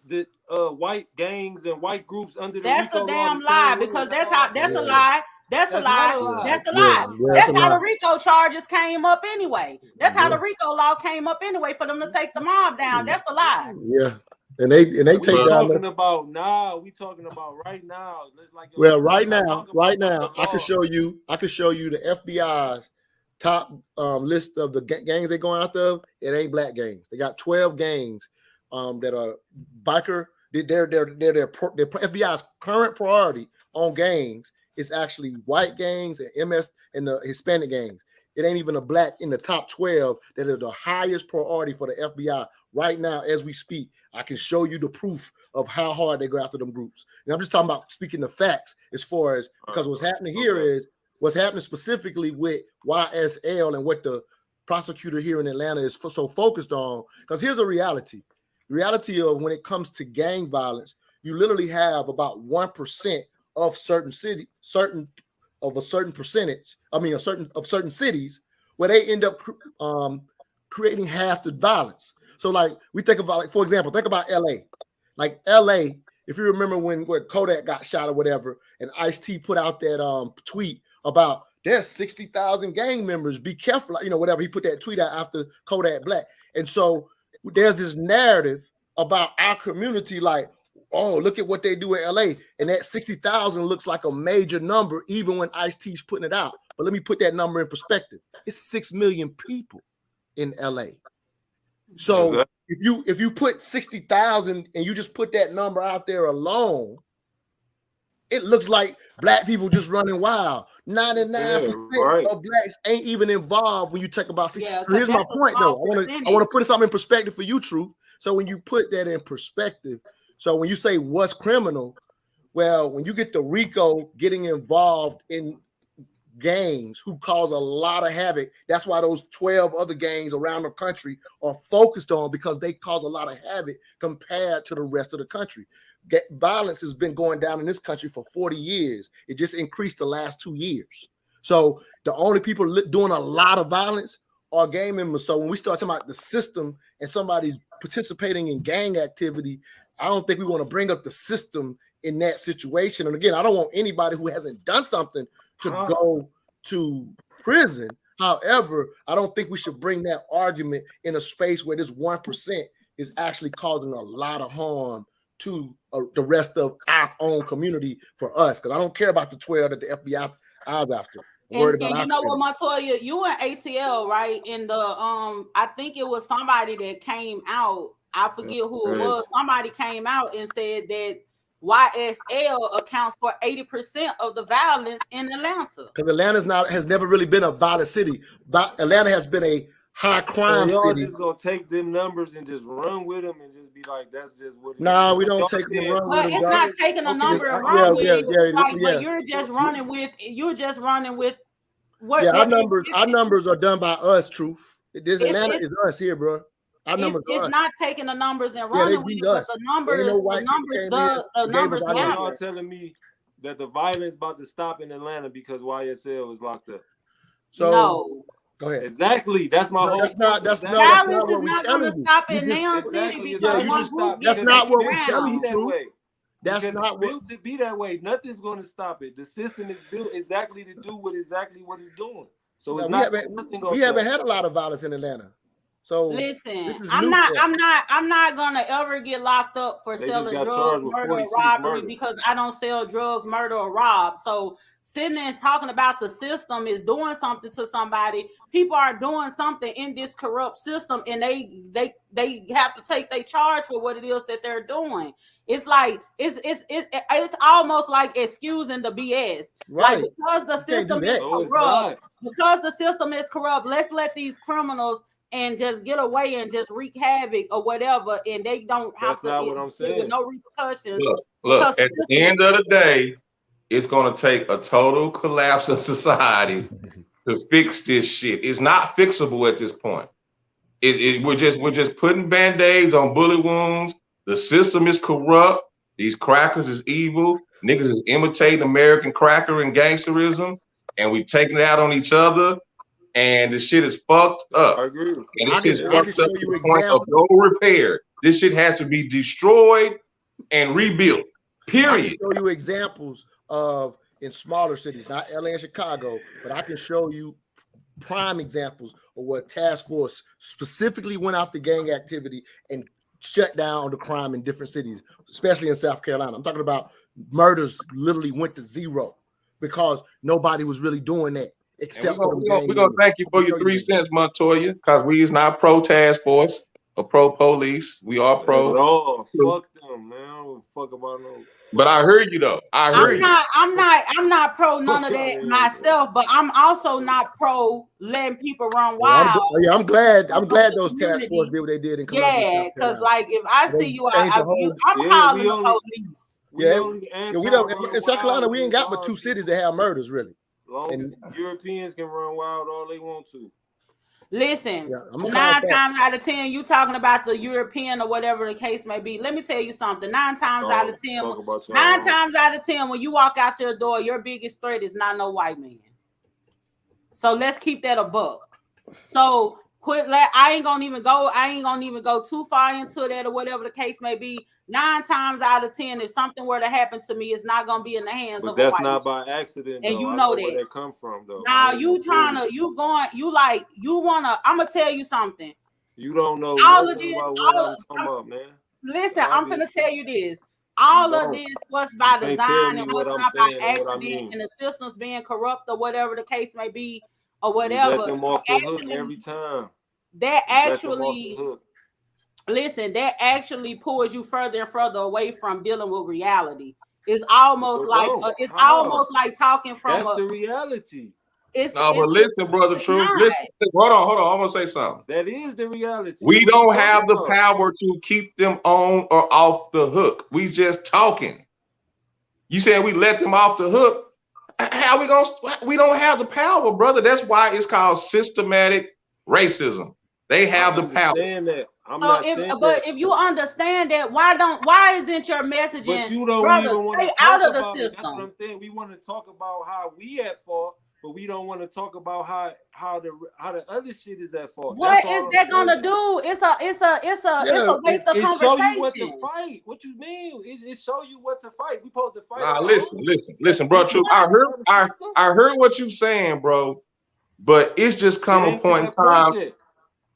the white gangs and white groups under the RICO law. That's a damn lie because that's a lie. That's a lie. That's a lie. That's how the RICO charges came up anyway. That's how the RICO law came up anyway for them to take the mob down. That's a lie. Yeah. And they take down. We talking about right now. Like, right now, I can show you the FBI's top list of the gangs they're going after. It ain't black gangs. They got 12 gangs that are biker. Their FBI's current priority on gangs is actually white gangs and MS and the Hispanic gangs. It ain't even a black in the top 12 that are the highest priority for the FBI right now as we speak. I can show you the proof of how hard they go after them groups. And I'm just talking about speaking the facts as far as because what's happening here is what's happening specifically with YSL and what the prosecutor here in Atlanta is so focused on. Because here's a reality. The reality of when it comes to gang violence, you literally have about 1% of certain cities where they end up creating half the violence. So like we think about, like, for example, think about LA. Like LA, if you remember when Kodak got shot or whatever, and Ice-T put out that tweet about there's 60,000 gang members, be careful, whatever. He put that tweet out after Kodak Black. And so there's this narrative about our community, like, oh, look at what they do in LA. And that 60,000 looks like a major number, even when Ice-T's putting it out. But let me put that number in perspective. It's 6 million people in LA. So if you put 60,000 and you just put that number out there alone, it looks like black people just running wild. 99% of blacks ain't even involved when you talk about. So here's my point, though. I want to put something in perspective for you, Truth. So when you put that in perspective, so when you say what's criminal, Well, when you get the RICO getting involved in gangs who cause a lot of havoc, that's why those 12 other gangs around the country are focused on, because they cause a lot of havoc compared to the rest of the country. Violence has been going down in this country for 40 years. It just increased the last 2 years. So the only people doing a lot of violence are gang members. So when we start talking about the system and somebody's participating in gang activity, I don't think we want to bring up the system in that situation. And again, I don't want anybody who hasn't done something to go to prison. However, I don't think we should bring that argument in a space where this 1% is actually causing a lot of harm to the rest of our own community for us. Because I don't care about the 12 that the FBI is after. And you know what, Montoya, you in ATL, right? In the I think it was somebody that came out. I forget who it was. Somebody came out and said that YSL accounts for 80% of the violence in Atlanta. Because Atlanta has never really been a violent city. Atlanta has been a high crime y'all city. Just gonna take them numbers and just run with them and just be like, that's just what it nah, is. We don't take them and run with them. It's not taking a number and run with it. But you're just running with what? Yeah, our numbers are done by us, Truth. This Atlanta is us here, bro. Our numbers it's not taking the numbers and running with it, but the numbers matter. Y'all telling me that the violence about to stop in Atlanta because YSL is locked up. So no. Go ahead. Exactly. That's my whole. That's not violence is not going to stop in Nail City because that's not what we tell you. True. That's not built to be that way. Nothing's going to stop it. The system is built exactly to do what it's doing. So it's we haven't had a lot of violence in Atlanta. So listen, I'm not gonna ever get locked up for selling drugs, murder, or robbery because I don't sell drugs, murder, or rob. So sitting there and talking about the system is doing something to somebody. People are doing something in this corrupt system, and they have to take their charge for what it is that they're doing. It's like it's almost like excusing the BS, right? Like because the system is corrupt. Because the system is corrupt, let's let these criminals and just get away and just wreak havoc or whatever, and they don't have That's not what I'm saying. With no repercussions. Look, at the end of the day, it's going to take a total collapse of society to fix this shit. It's not fixable at this point. We're just putting band-aids on bullet wounds. The system is corrupt. These crackers is evil. Niggas is imitating American cracker and gangsterism, and we taking it out on each other. And the shit is fucked up. I agree. And this shit is fucked up to the point of no repair. This shit has to be destroyed and rebuilt. Period. I can show you examples of in smaller cities, not LA and Chicago, but I can show you prime examples of what task force specifically went after gang activity and shut down the crime in different cities, especially in South Carolina. I'm talking about murders literally went to zero because nobody was really doing that. Except we're gonna thank you for your 3 cents, Montoya, because we is not pro task force or pro police. We are pro. Oh, fuck them, man. I don't fuck about no. But I heard you though. I'm not pro none of that myself, but I'm also not pro letting people run wild. I'm glad those task force did what they did in Columbia. Yeah, because like if I see you, I'm calling the police. We don't in South Carolina. We ain't got but 2 cities that have murders really. And Europeans can run wild all they want to. Listen, 9 times out of 10, you talking about the European or whatever the case may be. Let me tell you something. 9 times out of 10, when you walk out your door, your biggest threat is not no white man. So let's keep that a buck. So I ain't gonna even go too far into that or whatever the case may be. 9 times out of 10, if something were to happen to me, it's not gonna be in the hands of a white man. That's not by accident, and you know that. Where that come from, though. Now I'm gonna tell you something. You don't know all of this. Man. Listen, I'm gonna tell you this. All of this was by design and was not by accident, and the system's being corrupt or whatever the case may be, or whatever. Let them off the hook every time. That actually. Listen, that actually pulls you further and further away from dealing with reality. It's almost like talking from. That's the reality. But listen, brother, True. Listen, hold on. I'm gonna say something. That is the reality. We don't have the power to keep them on or off the hook. We just talking. You saying we let them off the hook? How we gonna? We don't have the power, brother. That's why it's called systematic racism. They have the power. That. I'm not saying but if you understand that, why isn't your messaging? But you don't brother, even want to stay talk out of the about it. system. That's what I'm saying. We want to talk about how we at fault, but we don't want to talk about how the other shit is at fault. What is that gonna do? It's a waste of conversation. Show you what to fight. What you mean? It show you what to fight. We supposed to fight. Nah, listen, bro. True. I heard what you saying, bro. But it's just come a point in time.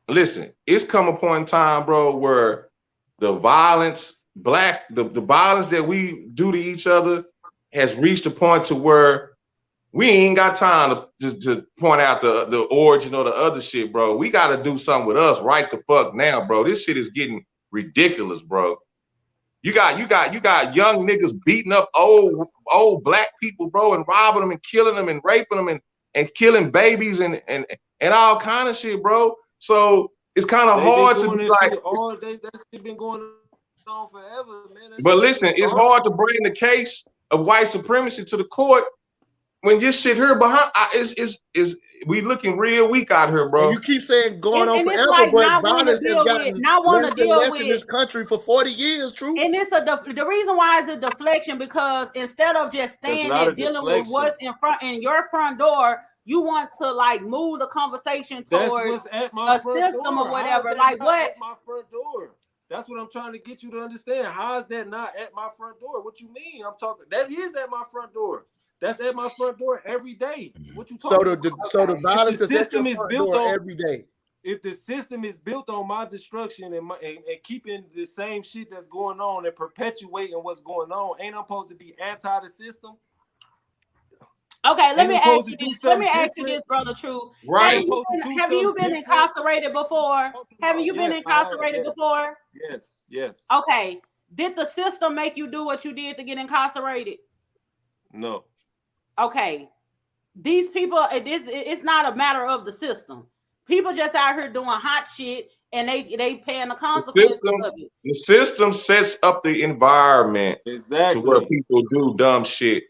Listen, it's come a point in time, bro, where the violence, the violence that we do to each other has reached a point to where we ain't got time to point out the origin or the other shit, bro. We got to do something with us right the fuck now, bro. This shit is getting ridiculous, bro. You got young niggas beating up old black people, bro, and robbing them and killing them and raping them and killing babies and all kind of shit, bro. So it's kind of hard to be like, that shit been going on forever, man. But listen, it's hard to bring the case of white supremacy to the court when your shit here behind is we looking real weak out here, bro. And you keep saying going on forever, like but violence has gotten less in this country for 40 years, true. And it's the reason why is a deflection, because instead of just standing there dealing with what's in your front door, you want to like move the conversation towards a system or whatever. Like what? At my front door. That's what I'm trying to get you to understand. How is that not at my front door? What you mean? I'm talking. That is at my front door. That's at my front door every day. What you talking about? So the violence is at your front door every day. If the system is built on my destruction and keeping the same shit that's going on and perpetuating what's going on, ain't I supposed to be anti the system? Okay, let me ask you this. Let me ask you this, brother. True. Right. Have you been incarcerated before? Haven't you been incarcerated before? Yes. Okay. Did the system make you do what you did to get incarcerated? No. Okay. These people, it's not a matter of the system. People just out here doing hot shit and they paying the consequences of it. The system sets up the environment to where people do dumb shit.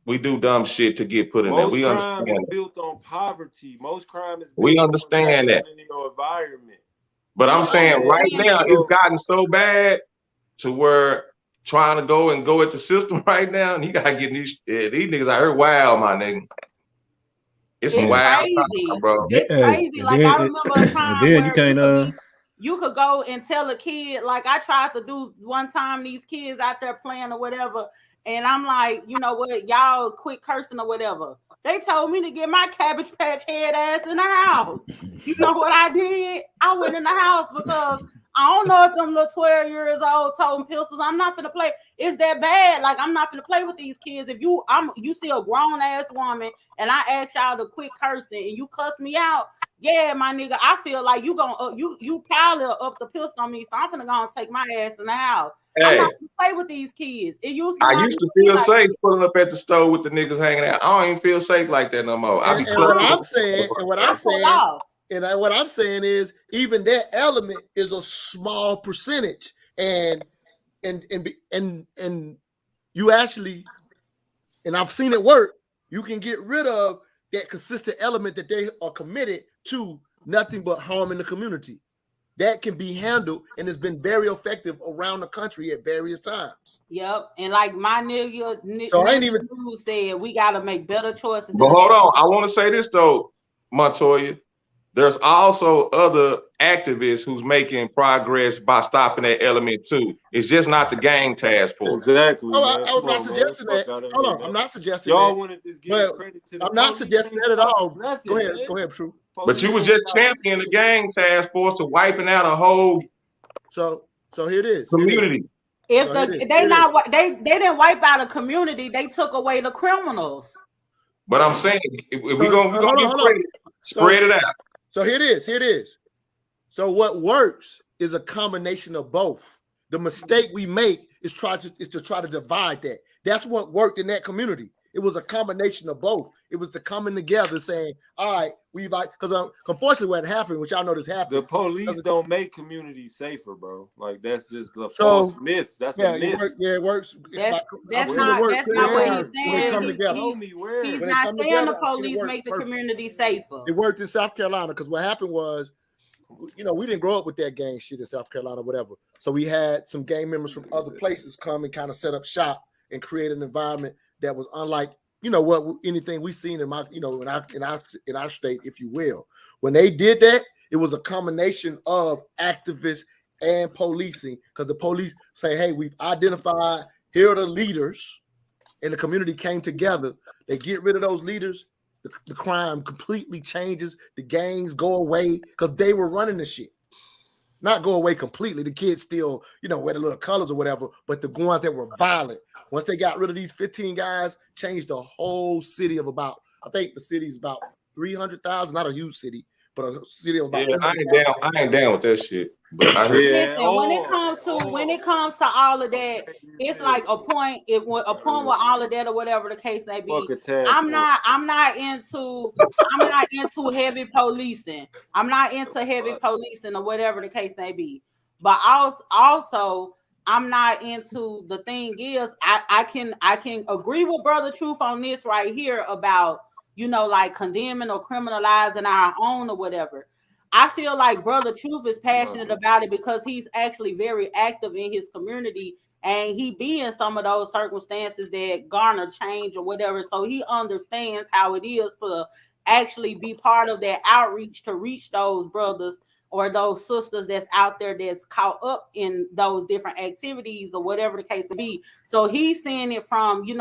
We do dumb shit to get put in there. We understand. Most crime is built on poverty. Most crime is built we understand that in your environment. But I'm saying right now it's gotten so bad to where trying to go at the system right now, and you gotta get these niggas out here wild, my nigga. It's wild, crazy, bro. It's crazy. Like I remember a time where you could go and tell a kid, like I tried to do one time, these kids out there playing or whatever. And I'm like, you know what, y'all quit cursing or whatever. They told me to get my Cabbage Patch head ass in the house. You know what I did? I went in the house because I don't know if them little 12 years old toting pistols. I'm not finna play. It's that bad. Like I'm not finna play with these kids. If you see a grown ass woman and I ask y'all to quit cursing and you cuss me out, yeah, my nigga, I feel like you gonna you pile up the pistol on me, so I'm finna go and take my ass in the house. Hey, I'm not gonna play with these kids. I used to feel safe pulling up at the store with the niggas hanging out. I don't even feel safe like that no more. What I'm saying is even that element is a small percentage, and you actually, and I've seen it work. You can get rid of that consistent element that they are committed to nothing but harming the community. That can be handled and has been very effective around the country at various times. Yep, and like my nigga, so I ain't even said we got to make better choices. But hold on, I want to say this though, Montoya. There's also other activists who's making progress by stopping that element too. It's just not the gang task force. Exactly. I was not suggesting that. Hold on, I'm not suggesting that. Y'all want to just give credit to the I'm not suggesting that at all. Go ahead, True. But you was just championing the gang task force to wiping out a whole. So here it is. Community. If they didn't wipe out a community, they took away the criminals. But I'm saying if we're gonna give credit, spread it out. So here it is. So what works is a combination of both. The mistake we make is to try to divide that. That's what worked in that community. It was a combination of both. It was the coming together saying, all right, because unfortunately what happened, which y'all know this happened. The police don't make communities safer, bro. Like that's just the false myth. That's a myth. It works. That's not what he's saying. Come together. He's not saying the police make the community safer. It worked in South Carolina because what happened was, we didn't grow up with that gang shit in South Carolina, whatever. So we had some gang members from other places come and kind of set up shop and create an environment that was unlike, anything we've seen in my, in our state, if you will. When they did that, it was a combination of activists and policing, because the police say, hey, we've identified, here are the leaders, and the community came together. They get rid of those leaders, the crime completely changes, the gangs go away, because they were running the shit. Not go away completely. The kids still, wear the little colors or whatever, but the ones that were violent, once they got rid of these 15 guys, changed the whole city of about, I think the city's about 300,000, not a huge city, but a city of about. Yeah, I ain't down with that shit. But I heard when it comes to all of that, it's like a point with all of that or whatever the case may be. I'm not into heavy policing. I'm not into heavy policing or whatever the case may be. But also I'm not into, the thing is, I can agree with Brother Truth on this right here about, like condemning or criminalizing our own or whatever. I feel like Brother Truth is passionate about it because he's actually very active in his community, and he be in some of those circumstances that garner change or whatever. So he understands how it is to actually be part of that outreach to reach those brothers or those sisters that's out there that's caught up in those different activities or whatever the case may be. So he's seeing it from, we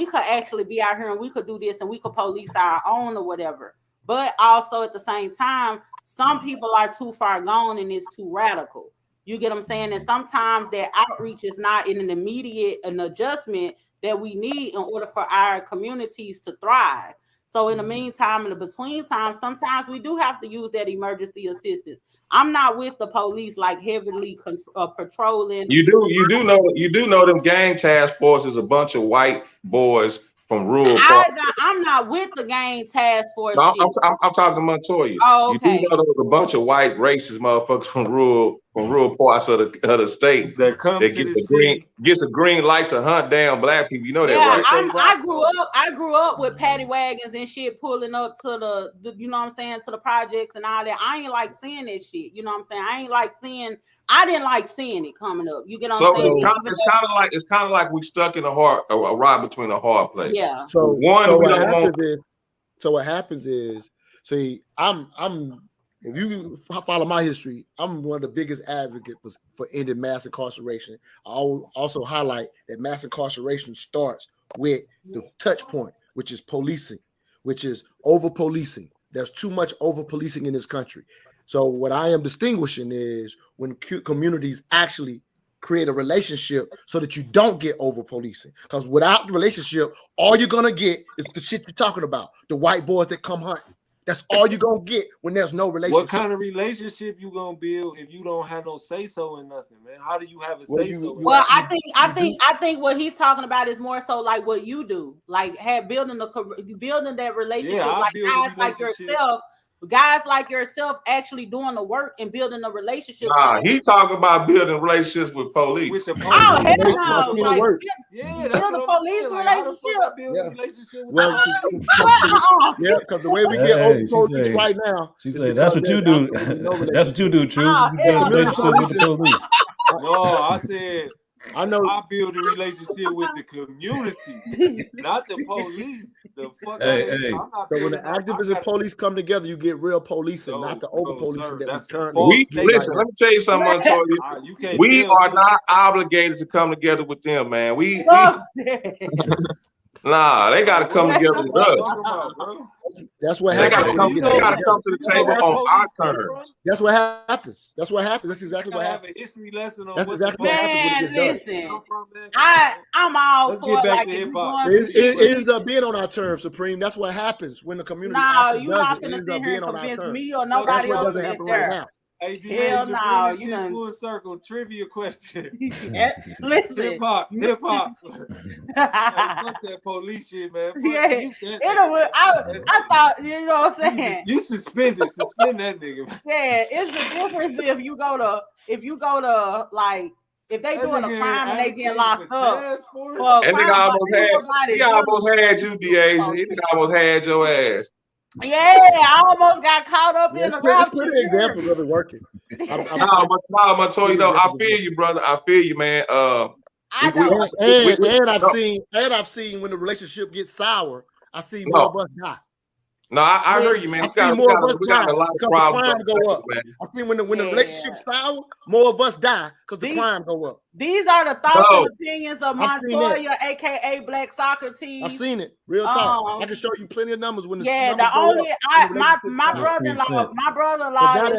could actually be out here and we could do this and we could police our own or whatever. But also at the same time, some people are too far gone and it's too radical. You get what I'm saying? And sometimes that outreach is not in an immediate adjustment that we need in order for our communities to thrive. So in the meantime, in the between time, sometimes we do have to use that emergency assistance. I'm not with the police like heavily patrolling. You do know them gang task force is a bunch of white boys from rural. I'm not with the gang task force. No, I'm talking Montoya. Oh, okay. You do know there was a bunch of white racist motherfuckers from rural parts of the state that gets a green light to hunt down black people. You know that, right? I grew up with paddy wagons and shit pulling up to the to the projects and all that. I ain't like seeing that shit. You know what I'm saying? I didn't like seeing it coming up. You get what I'm saying? It's kind of like we stuck in a rod between a hard place. Yeah. So what happens is, see, if you follow my history, I'm one of the biggest advocates for ending mass incarceration. I also highlight that mass incarceration starts with the touch point, which is policing, which is over policing. There's too much over policing in this country. So what I am distinguishing is when communities actually create a relationship so that you don't get over policing. Because without the relationship, all you're gonna get is the shit you're talking about. The white boys that come hunting. That's all you're gonna get when there's no relationship. What kind of relationship you gonna build if you don't have no say so in nothing, man? How do you have a say so? Well, I think what he's talking about is more so like what you do, like building that relationship, like guys like yourself. Guys like yourself actually doing the work and building a relationship. Nah, he talking about building relationships with police. With the police. Oh, hell no. Like, build a police relationship. Yeah, because the way we get over police right now. She said, that's what you do. That's what you do, True. You build a relationship with the police. No, I said, I know. I build a relationship with the community, not the police. Hey. So when the activists and police come together, you get real policing, not the over policing that we currently. Listen, let me tell you something, Montoya. We are not obligated to come together with them, man. Nah, they got to come together with us. That's what happens. They got to come to the table on our terms. That's what happens. That's exactly what happens. History lesson on that's exactly what happens. Listen, I'm all for it. Like it ends up being on our terms, Supreme. That's what happens when the community. No, you're not gonna sit here and convince me or nobody else. Right now. Hey, Hell DA, no, bring this you shit done- full circle. Trivia question. Listen, Hip hop. Hey, fuck that police shit, man. Fuck yeah, you, that I thought, you know what I'm saying? You suspend that nigga. Man. Yeah, it's the difference if you go to like if they That doing a nigga crime and they get advocating locked for up task force? for a That nigga crime, but almost ain't had, nobody he doing almost had you, DA. He almost had your ass. Yeah, I almost got caught up in the It's rapture. pretty examples of it working. No, Montoya, though, I feel you, brother. I feel you, man. I know. And I've seen when the relationship gets sour, I see more of us die. No, I heard you, man. I see more of us die a lot of because the problems. crime go up. Man. I see when the relationship sour, more of us die because the crime go up. These are the thoughts and opinions of Montoya, aka Black Socrates. I've seen it. Real talk. I can show you plenty of numbers when my brother-in-law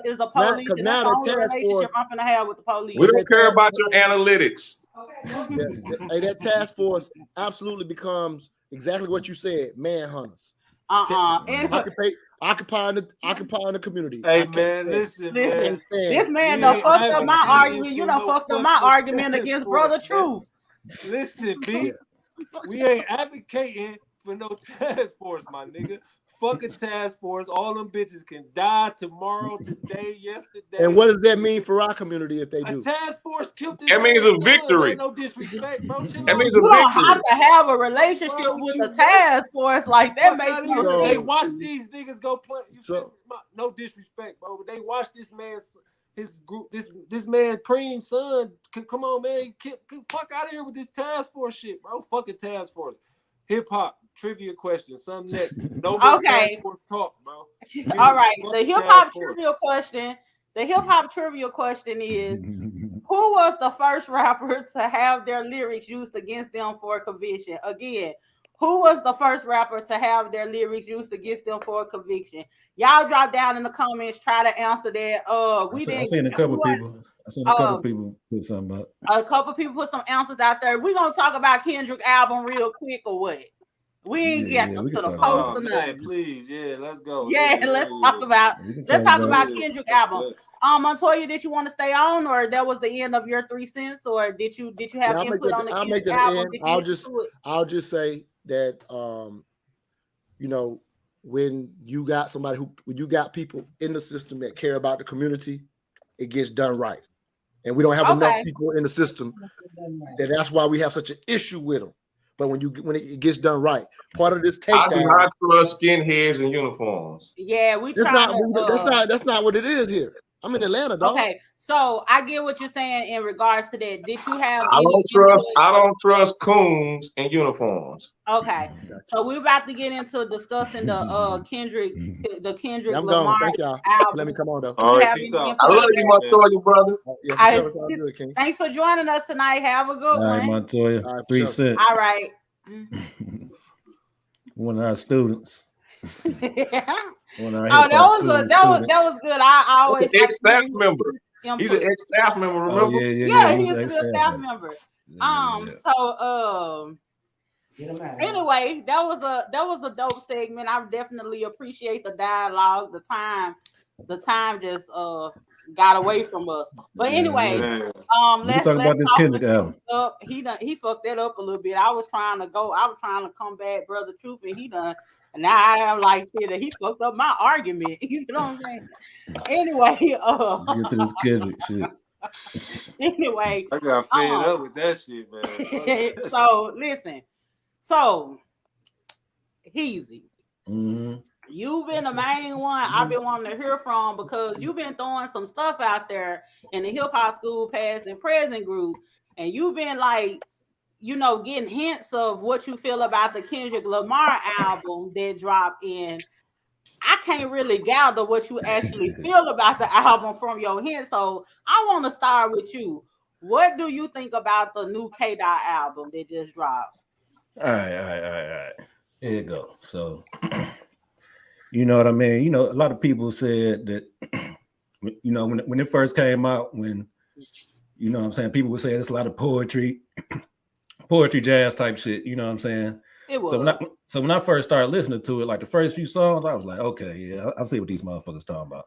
is a police. And that's the only relationship I'm gonna have with the police. We don't care about your analytics. Hey, that task force absolutely becomes exactly what you said, manhunters. Occupying the community. Hey man, listen. This man done fucked up my argument. You done fucked up my argument against Brother Truth. Listen, B, we ain't advocating for no task force, my nigga. Fuck a task force. All them bitches can die tomorrow, today, yesterday. And what does that mean for our community if they do? A task force killed this. That means a victory. No disrespect, bro. That means a you don't have to have a relationship with the task force like that. Makes no sense. They watch these niggas go play. No disrespect, bro. But they watch this man's his group, this man Preem's son. Come on, man. Fuck out of here with this task force shit, bro. Fucking task force. Hip hop. Trivia question. Something next. No more task force talk, bro. All right. The hip hop trivia question. The hip hop trivia question is: who was the first rapper to have their lyrics used against them for a conviction? Again, who was the first rapper to have their lyrics used against them for a conviction? Y'all drop down in the comments. Try to answer that. I seen a couple people put something up. A couple people put some answers out there. We gonna talk about Kendrick album real quick or what? We ain't get to the post or nothing. Please, let's go. Let's talk about Kendrick album. Montoya, did you want to stay on, or that was the end of your 3 cents, or did you have input on the Kendrick album? I'll just say that when you got when you got people in the system that care about the community, it gets done right. And we don't have enough people in the system that's why we have such an issue with them. But when it gets done right, part of this takedown. I do not trust skinheads in uniforms. Yeah, that's not what it is here. I'm in Atlanta, dog. Okay, so I get what you're saying in regards to that. Did you have? I don't trust coons in uniforms. Okay, so we're about to get into discussing the Kendrick Lamar album. Let me come on though. I love you, Montoya, brother. Thanks for joining us tonight. Have a good one. All right, Montoya. 3 cents. All right. One of our students. That was good. I always ex-staff member. He's an ex-staff member. Remember? He's a good staff member. Anyway, that was a dope segment. I definitely appreciate the dialogue. The time just got away from us. But anyway, let's talk about this Kendrick album. He fucked that up a little bit. I was trying to combat Brother Truth, and he done. And now I am like shit that he fucked up my argument. You know what I'm saying? Anyway, get to this Kendrick shit. Anyway, I got fed up with that shit, man. So listen, Heezy, you've been the main one I've been wanting to hear from because you've been throwing some stuff out there in the hip hop school past and present group, and you've been like, getting hints of what you feel about the Kendrick Lamar album that dropped in. I can't really gather what you actually feel about the album from your hints. So I want to start with you. What do you think about the new K-Dot album that just dropped? All right. Here you go. So, you know what I mean? A lot of people said that, when it first came out, when, what I'm saying, people would say it's a lot of poetry jazz type shit, you know what I'm saying? It was. So when I first started listening to it, like the first few songs, I was like, okay, yeah, I see what these motherfuckers talking about.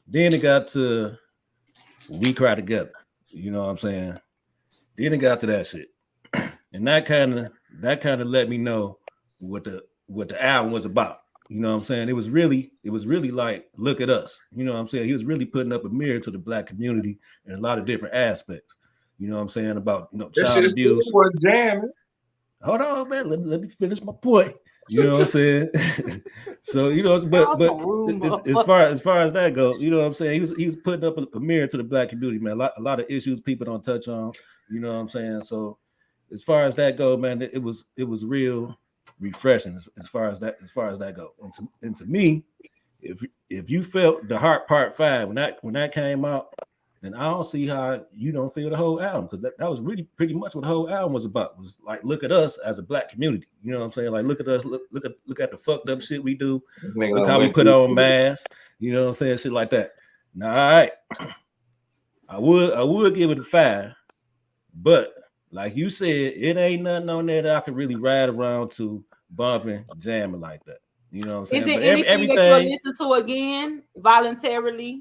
Then it got to We Cry Together. You know what I'm saying? Then it got to that shit. And that kind of let me know what the album was about. You know what I'm saying? It was really like, look at us. You know what I'm saying? He was really putting up a mirror to the black community in a lot of different aspects. You know what I'm saying? About, child abuse. Was jamming. Hold on, man. Let me finish my point. You know what I'm saying? So, but as far as that goes, you know what I'm saying? He was putting up a mirror to the black community, man. A lot of issues people don't touch on. You know what I'm saying? So as far as that go, man, it was real refreshing as far as that go. And to me, if you felt the Heart Part 5 when that came out, then I don't see how you don't feel the whole album, because that was really pretty much what the whole album was about. Was like, look at us as a black community. You know what I'm saying? Like, look at us, look at the fucked up shit we do. Look how we put on masks. You know what I'm saying? Shit like that. Now, all right, I would give it a 5, but like you said, it ain't nothing on there that I could really ride around to bumping, jamming like that. You know what I'm saying? Is there anything that you'll listen to again voluntarily?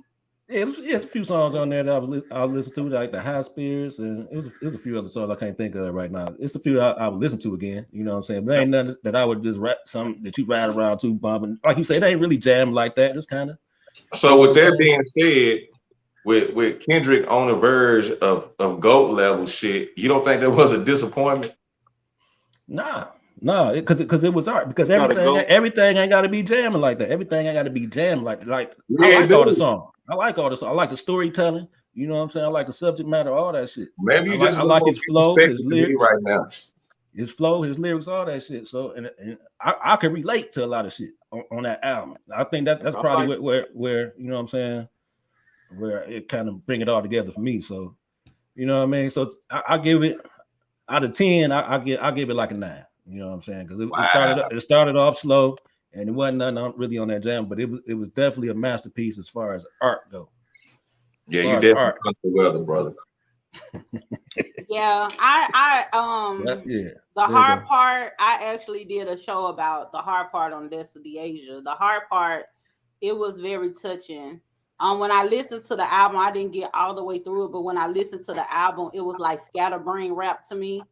Yeah, it's a few songs on there that I'll listen to, like the High Spirits, and it was a few other songs I can't think of right now. It's a few that I would listen to again. You know what I'm saying? But ain't nothing that I would just rap something that you ride around to bumping. Like you say, it ain't really jam like that. Just kind of. So with that being said, with Kendrick on the verge of GOAT level shit, you don't think that was a disappointment? Nah, because it was art. Because everything ain't got to be jamming like that. Everything ain't got to be jamming like yeah, I like all the songs. I like all this. I like the storytelling. You know what I'm saying? I like the subject matter, all that shit. Maybe I like his flow, his lyrics right now. His flow, his lyrics, all that shit. So, and I can relate to a lot of shit on that album. I think that's probably where you know what I'm saying, where it kind of bring it all together for me. So, you know what I mean. So I give it out of 10. I give it like a 9. You know what I'm saying? Because it started off slow. And it wasn't nothing really on that jam, but it was definitely a masterpiece as far as art go. Yeah, you definitely come together, brother. Yeah, the hard part. I actually did a show about the hard part on Destiny Asia. The hard part, it was very touching. When I listened to the album, I didn't get all the way through it, but when I listened to the album, it was like scatterbrain rap to me.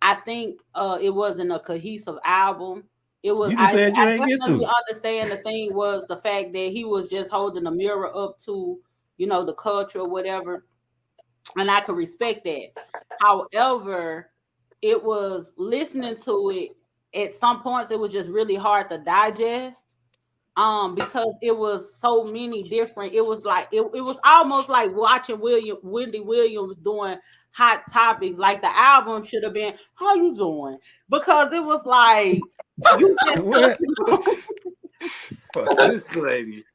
I think it wasn't a cohesive album. It was. I definitely understand the thing was the fact that he was just holding the mirror up to, the culture or whatever, and I could respect that. However, it was listening to it at some points. It was just really hard to digest, because it was so many different. It was like it was almost like watching Wendy Williams doing Hot Topics. Like the album should have been "How You Doing?" because it was like. You just fuck this lady.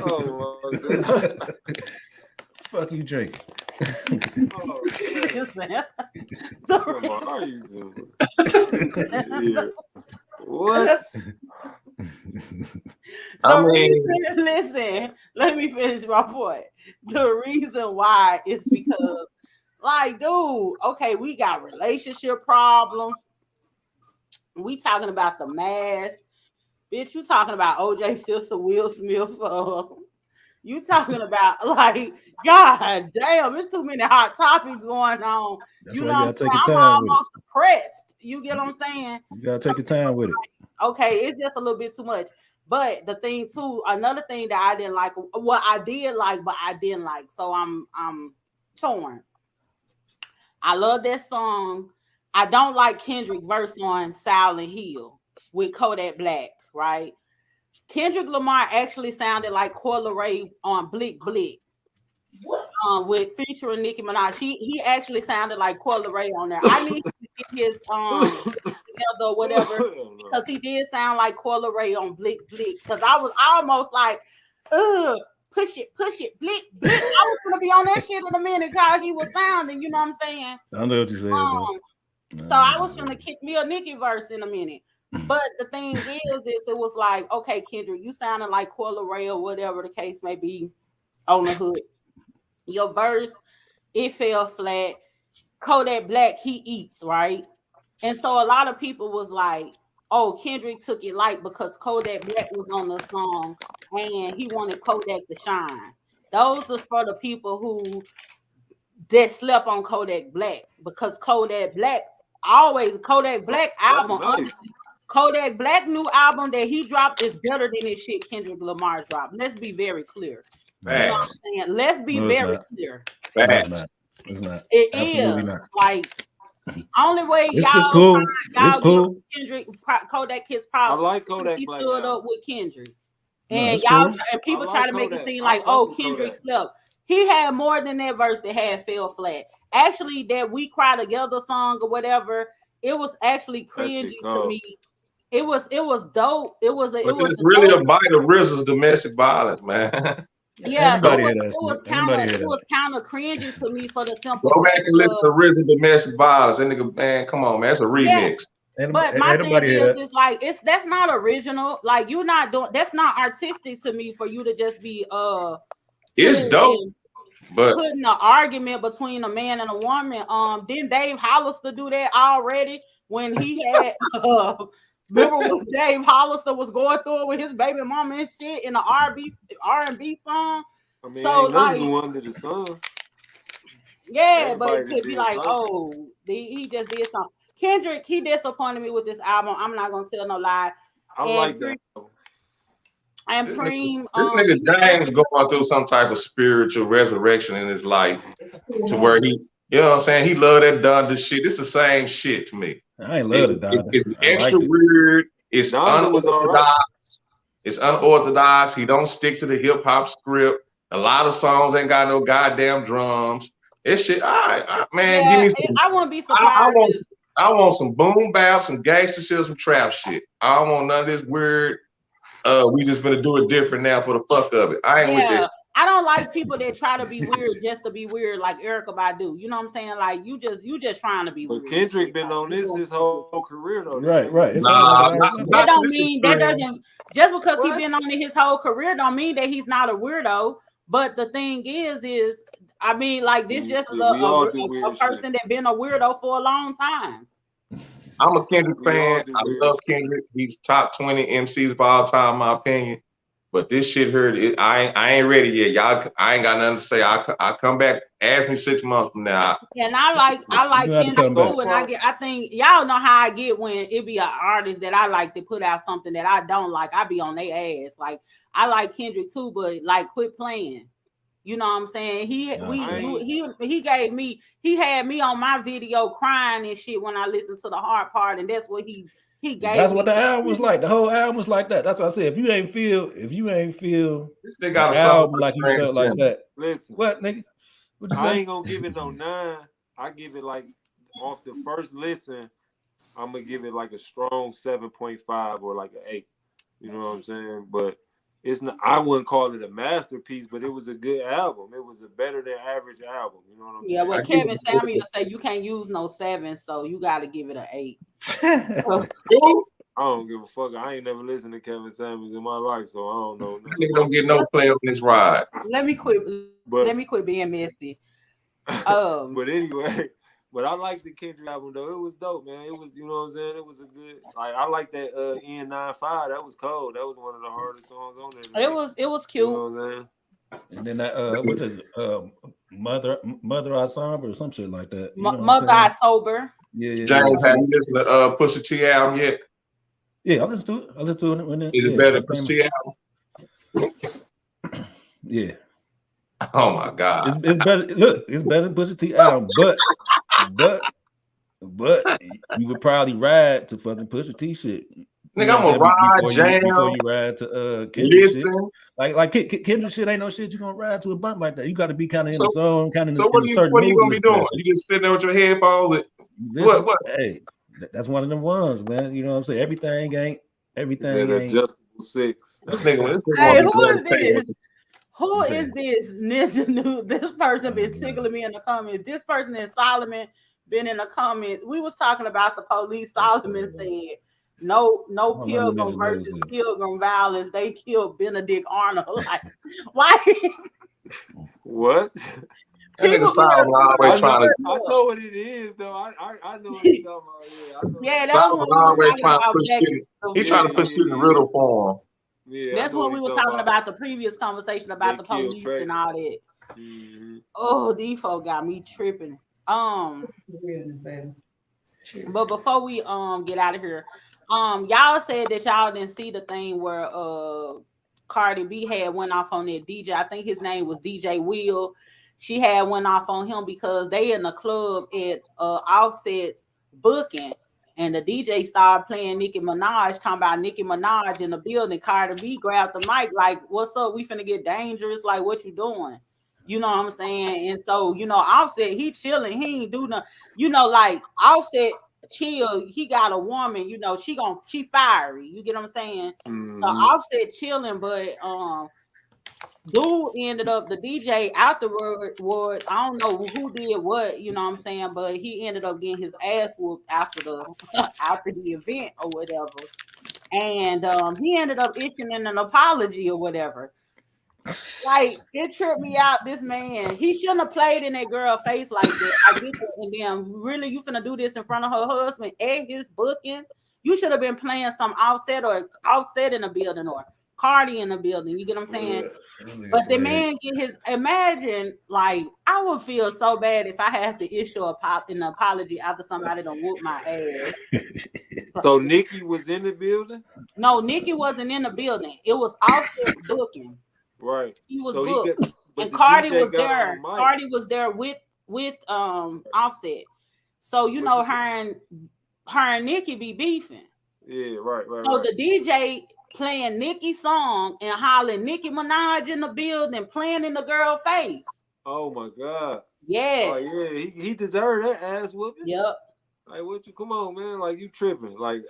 Oh my God. Fuck you, Drake. How you doing? Yeah. What? Listen, let me finish my point. The reason why is because, like, dude, okay, we got relationship problems. We talking about the mask, bitch. You talking about OJ sister, Will Smith. You talking about like, God damn, it's too many hot topics going on. That's why you gotta take your time. I'm almost depressed. You get what I'm saying? You gotta take your time with it. Okay, it's just a little bit too much. But the thing too, another thing that I didn't like, well, I did like, but I didn't like. So I'm torn. I love that song. I don't like Kendrick verse on Silent Hill with Kodak Black, right? Kendrick Lamar actually sounded like Coyle Ray on Blick Blick, with featuring Nicki Minaj. He actually sounded like Coyle Ray on there. I need to get his together or whatever, because he did sound like Coyle Ray on Blick Blick. Because I was almost like, push it, Blick Blick. I was gonna be on that shit in a minute because he was sounding. You know what I'm saying? I know what you said. So I was gonna kick me a Nicki verse in a minute. But the thing is it was like, okay, Kendrick, you sounding like Coyle Ray or whatever the case may be on the hood. Your verse, it fell flat. Kodak Black, he eats, right? And so a lot of people was like, oh, Kendrick took it light because Kodak Black was on the song and he wanted Kodak to shine. those are for the people who that slept on Kodak Black, because Kodak Black album, nice. Kodak Black new album that he dropped is better than this shit Kendrick Lamar dropped. Let's be very clear. You know what Facts. I'm saying? Let's be very clear. No, it's Facts. not. It's not. It Absolutely is not. like only way It's y'all cool. y'all It's cool. give Kendrick Kodak his I problem. like Kodak He Black stood now. up with Kendrick. No, And it's y'all cool. and people I try like to make it Kodak. seem I like, fuck oh, with Kendrick Kodak. slept. He had more than that verse that had fell flat. Actually, that We Cry Together song or whatever, it was actually cringy to cold. me. It was dope. It was It's really dope. a bite of RZA's domestic violence, man. Yeah, Anybody hear it that? was Anybody hear it that? was kind of cringy to me for the simple Go back fact and listen of, to RZA domestic violence. That nigga, man, come on, man. That's a remix. but my thing Anybody hear that? is like that's not original. Like you're not doing that's not artistic to me for you to just be It's dope, but putting an argument between a man and a woman. Didn't Dave Hollister do that already when he had remember when Dave Hollister was going through it with his baby mama and shit in the R&B song? I mean, So ain't nothing new under the sun. Yeah, Everybody but to be did like, something. oh, he just did something. Kendrick, he disappointed me with this album. I'm not gonna tell no lie. I And like that. And this Preem, nigga James going through some type of spiritual resurrection in his life to where he, you know what I'm saying? He love that Donda shit. It's the same shit to me. I ain't love it, Donda. It's I extra liked it. weird. It's Donda was all unorthodox. right. It's unorthodox. He don't stick to the hip hop script. A lot of songs ain't got no goddamn drums. This shit, man, yeah, give me some. I wouldn't be surprised. I want some boom bap, some gangster shit, some trap shit. I don't want none of this weird. We just gonna do it different now for the fuck of it. I ain't with that. I don't like people that try to be weird just to be weird, like Erykah Badu. You know what I'm saying? Like you just trying to be But weird. Kendrick been on this his whole career though. Right. It's that don't mean that doesn't just because he's What? been on it his whole career don't mean that he's not a weirdo. But the thing is I mean, like this just a person that been a weirdo for a long time. I'm a Kendrick fan. I love Kendrick. He's top 20 MCs of all time, in my opinion. But this shit here, I ain't ready yet. Y'all, I ain't got nothing to say. I come back. Ask me 6 months from now. And I like Kendrick too. And I think y'all know how I get when it be an artist that I like to put out something that I don't like. I be on their ass. Like I like Kendrick too, but like quit playing. You know what I'm saying? He had me on my video crying and shit when I listened to the hard part, and that's what he gave. That's what the album was like. The whole album was like that. That's what I said. If you ain't feel they got the album like you felt like that. Listen, what nigga? I ain't gonna give it no 9. I give it like off the first listen. I'm gonna give it like a strong 7.5 or like an 8. You know what I'm saying? But it's not. I wouldn't call it a masterpiece, but it was a good album. It was a better than average album. You know what I'm saying? Yeah, well, Kevin Samuel said you can't use no 7, so you got to give it an 8. I don't give a fuck. I ain't never listened to Kevin Samuels in my life, so I don't know. Nigga don't get no play on this ride. Let me quit being messy. But anyway. But I like the Kendrick album though. It was dope, man. It was, you know what I'm saying? It was a good. Like I like that N95. That was cold. That was one of the hardest songs on there. It was cute. You know what I'm saying? And then that what is it? Mother I Somber or some shit like that. You know Mother I Sober. Yeah. James, have you listened to Pusha T album yet? Yeah, I listened to it. When Is it better than Pusha T album? Yeah. Oh my God. It's better. Look, it's better than Pusha T album, but you would probably ride to fucking Pusha T shit. Nigga, I'm gonna ride jam before you ride to Kendrick shit. Like Kendrick shit ain't no shit you gonna ride to a bump like that. You got to be kind of in the zone, kind of. So what are you gonna be doing? You just sitting there with your headphones. What? Hey, that's one of them ones, man. You know what I'm saying? Everything ain't. Adjustable 6. Hey, who is this? Who is this Ninja New? This person been tickling me in the comments. This person in Solomon been in the comments. We was talking about the police. Solomon said, no pilgrim versus pilgrim violence. They killed Benedict Arnold. Like, why? What? People always trying to. I know what it is, though. I know what you're talking about. Yeah, that was always trying to push shit. He's trying to push shit in riddle form. Yeah, That's what we was talking about the previous conversation about the police and all that. Mm-hmm. Oh, these folk got me tripping. But before we get out of here, y'all said that y'all didn't see the thing where Cardi B had went off on that DJ. I think his name was DJ Will. She had went off on him because they in the club at Offset's booking, and the DJ started playing Nicki Minaj, talking about Nicki Minaj in the building. Cardi B grabbed the mic like, "What's up? We finna get dangerous. Like, what you doing?" You know what I'm saying? And so, Offset, he chilling. He ain't do nothing. Like Offset chill. He got a woman. She fiery. You get what I'm saying? Mm-hmm. So Offset chilling, but dude ended up, the DJ afterward, I don't know who did what, you know what I'm saying, but he ended up getting his ass whooped after the event or whatever. And he ended up issuing an apology or whatever. Like, it tripped me out. This man, he shouldn't have played in that girl's face like that. I get it. And then, really, you finna do this in front of her husband at his booking? You should have been playing some Offset in the building, or Cardi in the building. You get what I'm saying? But the man imagine, like, I would feel so bad if I had to issue an apology after somebody done whooped my ass. So Nicki was in the building? No, Nicki wasn't in the building. It was Offset booking. Right. He was so booked. And the Cardi DJ was there. Cardi was there with Offset. So her and Nicki be beefing. Yeah, right. So the DJ playing Nicki's song and hollering Nicki Minaj in the building, playing in the girl's face. Oh my God. Yeah. Oh yeah, he deserved that ass whooping. Yep. Like, come on, man? Like, you tripping? Like,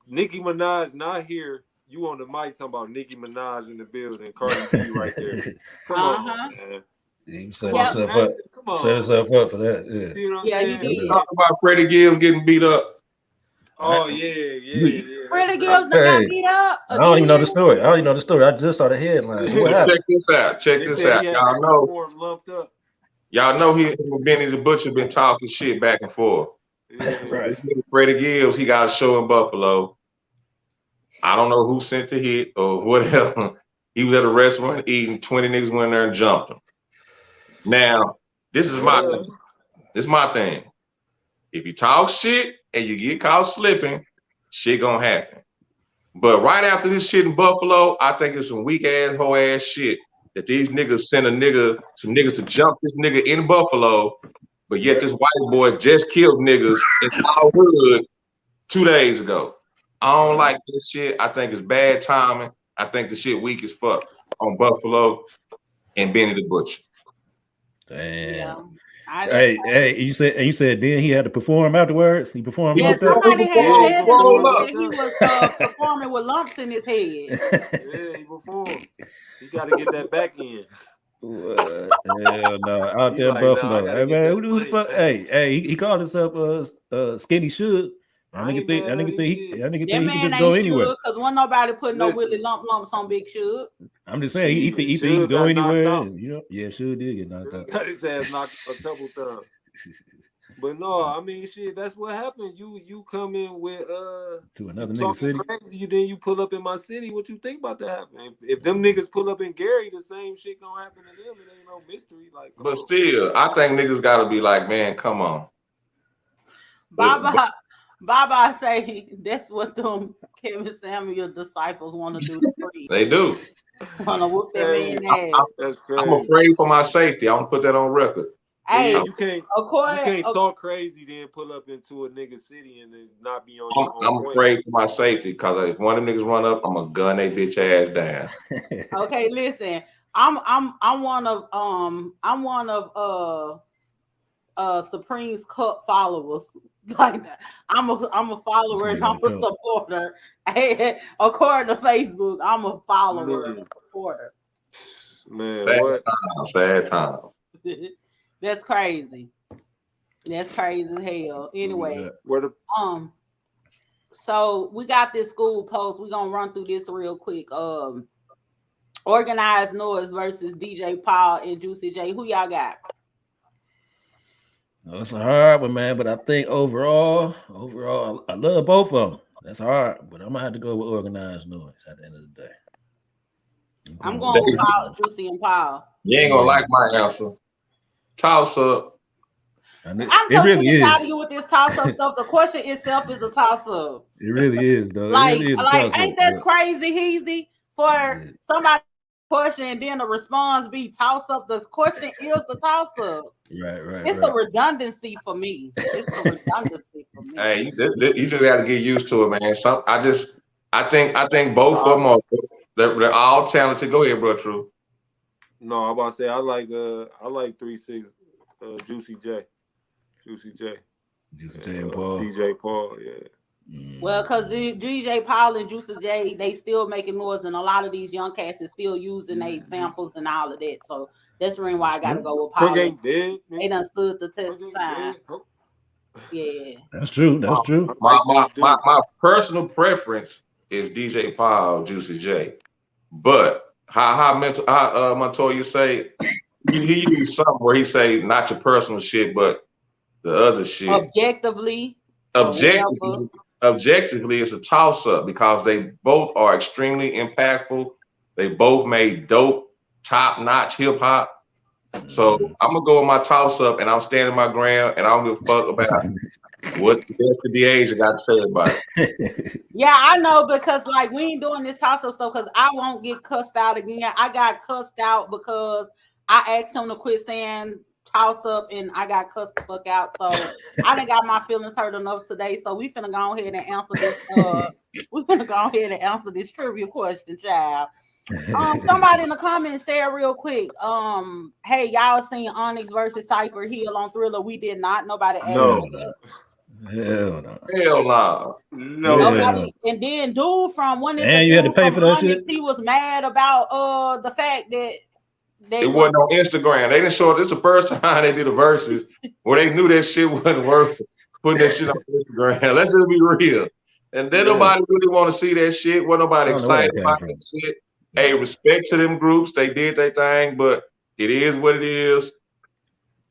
Nicki Minaj not here. You on the mic talking about Nicki Minaj in the building, Cardi B right there. Come on, man. He set himself up. Set himself up for that. Yeah. You know what I'm saying? He did. Talk about Freddie Gibbs getting beat up. Oh yeah. Freddie Gibbs got beat up. I don't even know the story. I just saw the headlines. What happened? Check this out. Y'all know he and Benny the Butcher been talking shit back and forth. Yeah. Right. Freddie Gibbs, he got a show in Buffalo. I don't know who sent the hit or whatever. He was at a restaurant eating. 20 niggas went there and jumped him. Now, this is my thing. This is my thing. If you talk shit and you get caught slipping, shit gonna happen. But right after this shit in Buffalo, I think it's some weak ass, hoe ass shit that these niggas send some niggas to jump this nigga in Buffalo, but yet this white boy just killed niggas in our hood 2 days ago. I don't like this shit. I think it's bad timing. I think the shit weak as fuck on Buffalo and Benny the Butcher. Damn. Hey, you said then he had to perform afterwards. He performed. Yeah, somebody had said that he was performing with lumps in his head. Yeah, he performed. He got to get that back in. Hell no, out there in Buffalo. Hey man, who the fuck? Hey, he called himself Skinny Suge. That nigga think he can just go anywhere. Because wasn't nobody putting no Willie lumps on Big Suge. I'm just saying he think he can go anywhere. Yeah, Suge did get knocked out. Got his ass knocked a couple times. But no, I mean, shit, that's what happened. You come in with to another nigga city. Crazy, then you pull up in my city. What you think about that happening? If them niggas pull up in Gary, the same shit gonna happen to them. It ain't no mystery. Like, but still, I think niggas gotta be like, man, come on. Baba say that's what them Kevin Samuel disciples want to do. They do. Want to whoop that man ass. That's crazy. I'm afraid for my safety. I'm gonna put that on record. Hey, you can't talk crazy then pull up into a nigga city and then not be on your own. I'm afraid for my safety because if one of them niggas run up, I'm gonna gun they bitch ass down. Okay, listen. I'm one of Supreme's Cup followers. Like that. I'm a follower and I'm a supporter. According to Facebook, I'm a follower and a supporter. Man, bad time. That's crazy. That's crazy as hell. Anyway, so we got this school post. We're gonna run through this real quick. Organized Noise versus DJ Paul and Juicy J. Who y'all got? That's a hard one, man. But I think overall, I love both of them. That's hard, but I'm gonna have to go with Organized Noise at the end of the day. I'm going with Paul, Juicy, and Paul. You ain't gonna like my answer. Toss up. I'm so sick and tired of you with this toss-up stuff. The question itself is a toss-up. It really is, though. Like, it really is ain't that crazy, Heezy? For somebody question and then the response be toss-up. The question is the toss-up. Right. It's the redundancy for me. Hey, you just got to get used to it, man. I think both of them are. They're all talented. Go ahead, bro. True. No, I'm about to say I like 3-6 Juicy J and Paul. DJ Paul, yeah. Well, because the DJ Paul and Juicy J, they still making noise, and a lot of these young cats is still using their samples and all of that. So that's the reason why I gotta go with Paul. Ain't dead, they done stood the test of time. Yeah, that's true. My personal preference is DJ Paul, Juicy J. But how Montoya say he used something where he say not your personal shit, but the other shit. Objectively, it's a toss-up because they both are extremely impactful. They both made dope, top-notch hip-hop. So I'm gonna go with my toss-up, and I'm standing my ground, and I don't give a fuck about what the rest of the Asia got to say about it. Yeah, I know, because like we ain't doing this toss-up stuff because I won't get cussed out again. I got cussed out because I asked him to quit saying toss-up and I got cussed the fuck out. So I done got my feelings hurt enough today. So we finna go ahead and answer this. Trivia question, child. Somebody in the comments said real quick, hey, y'all seen Onyx versus Cypher Hill on Thriller? We did not. Nobody asked that. Hell no. Nobody. And then dude from one and you had to pay for that shit. He was mad about the fact that it wasn't on Instagram. They didn't show it. This is the first time they did a versus where they knew that shit wasn't worth putting that shit on Instagram. Let's just be real. And then nobody really want to see that shit. Wasn't nobody excited about that shit. Hey, respect to them groups. They did their thing, but it is what it is.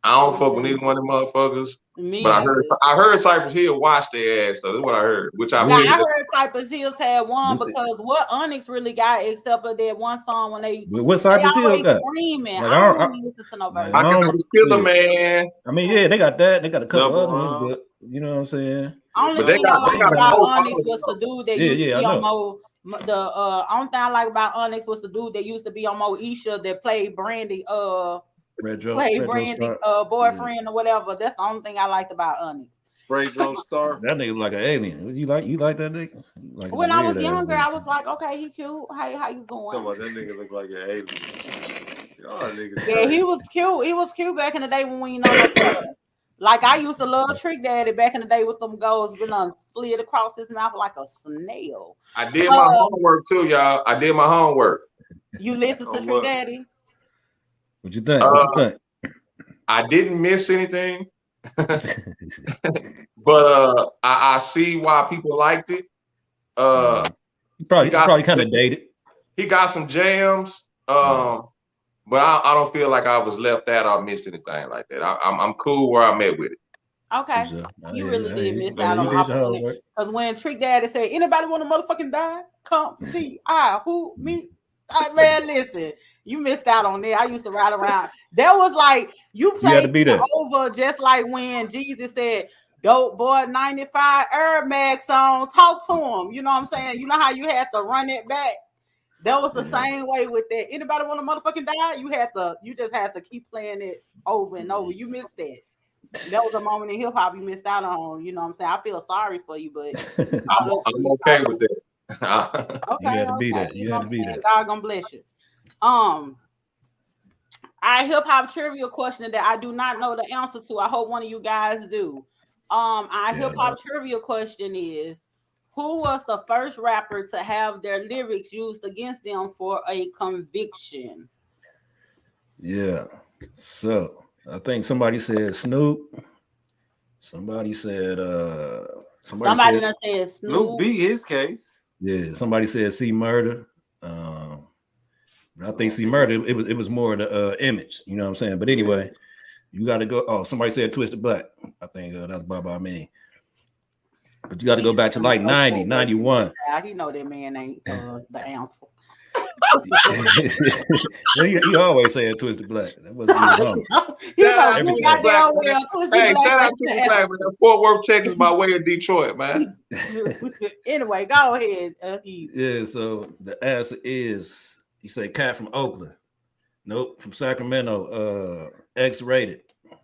I don't fuck with either one of them motherfuckers. But I heard Cypress Hill watch their ass, though. That's what I heard. I heard Cypress Hill had won because what Onyx really got, except for that one song when they what Cypress Hill got? Screaming. Like, I don't listen to nobody. I can kill the man. I mean, yeah, they got that. They got a couple other ones, but you know what I'm saying. Only thing I like about Onyx was the dude that used to be on Mo. Only thing I like about Onyx was the dude that used to be on Moesha that played Brandy. Brandy boyfriend or whatever. That's the only thing I liked about Onyx. Braydro Star. That nigga like an alien. You like that nigga? Like when I was younger, I was like, okay, he cute. How you doing? That nigga look like an alien. Yeah, he was cute. He was cute back in the day when we know. Like I used to love Trick Daddy back in the day with them goals, slid across his mouth like a snail. I did my homework too, y'all. I did my homework. You listened to Trick Daddy? What you think? I didn't miss anything, but I see why people liked it. Probably kind of dated. He got some jams, but I don't feel like I was left out or missed anything like that. I'm cool where I'm at with it. Okay, you really did miss out on opportunity. Because when Trick Daddy said, "Anybody want to motherfucking die? Come see me." Man, listen, you missed out on that. I used to ride around. That was like you played over just like when Jesus said, "Dope boy 95 Air Max on, talk to him." You know what I'm saying? You know how you had to run it back. That was the same way with that. Anybody want to motherfucking die? You just had to keep playing it over and over. You missed that. That was a moment in hip hop you missed out on. You know what I'm saying? I feel sorry for you, but I'm okay with that. Okay, you had to be that. You had to be that. God gonna bless you. Our hip hop trivia question that I do not know the answer to. I hope one of you guys do. Our hip hop trivia question is: who was the first rapper to have their lyrics used against them for a conviction? Yeah. So I think somebody said Snoop. Somebody said somebody said Snoop. Snoop beat his case. Yeah, somebody said C Murder. I think C Murder, it was more the image, you know what I'm saying? But anyway, you got to go. Oh, somebody said Twisted Black. I think that's Baba Me. But you got to go back to like 90, 91. He know that man ain't the answer. You always say it, Twisted Black. That wasn't you wrong. He's Shout out like, to you Twisted got Black, down man. well, Twisted Hey, Black. shout out to the Black, man. Fort Worth, Texas, by way of Detroit, man. Anyway, go ahead. Heath. Yeah, so the answer is you say cat from Oakland. Nope, from Sacramento. X-rated.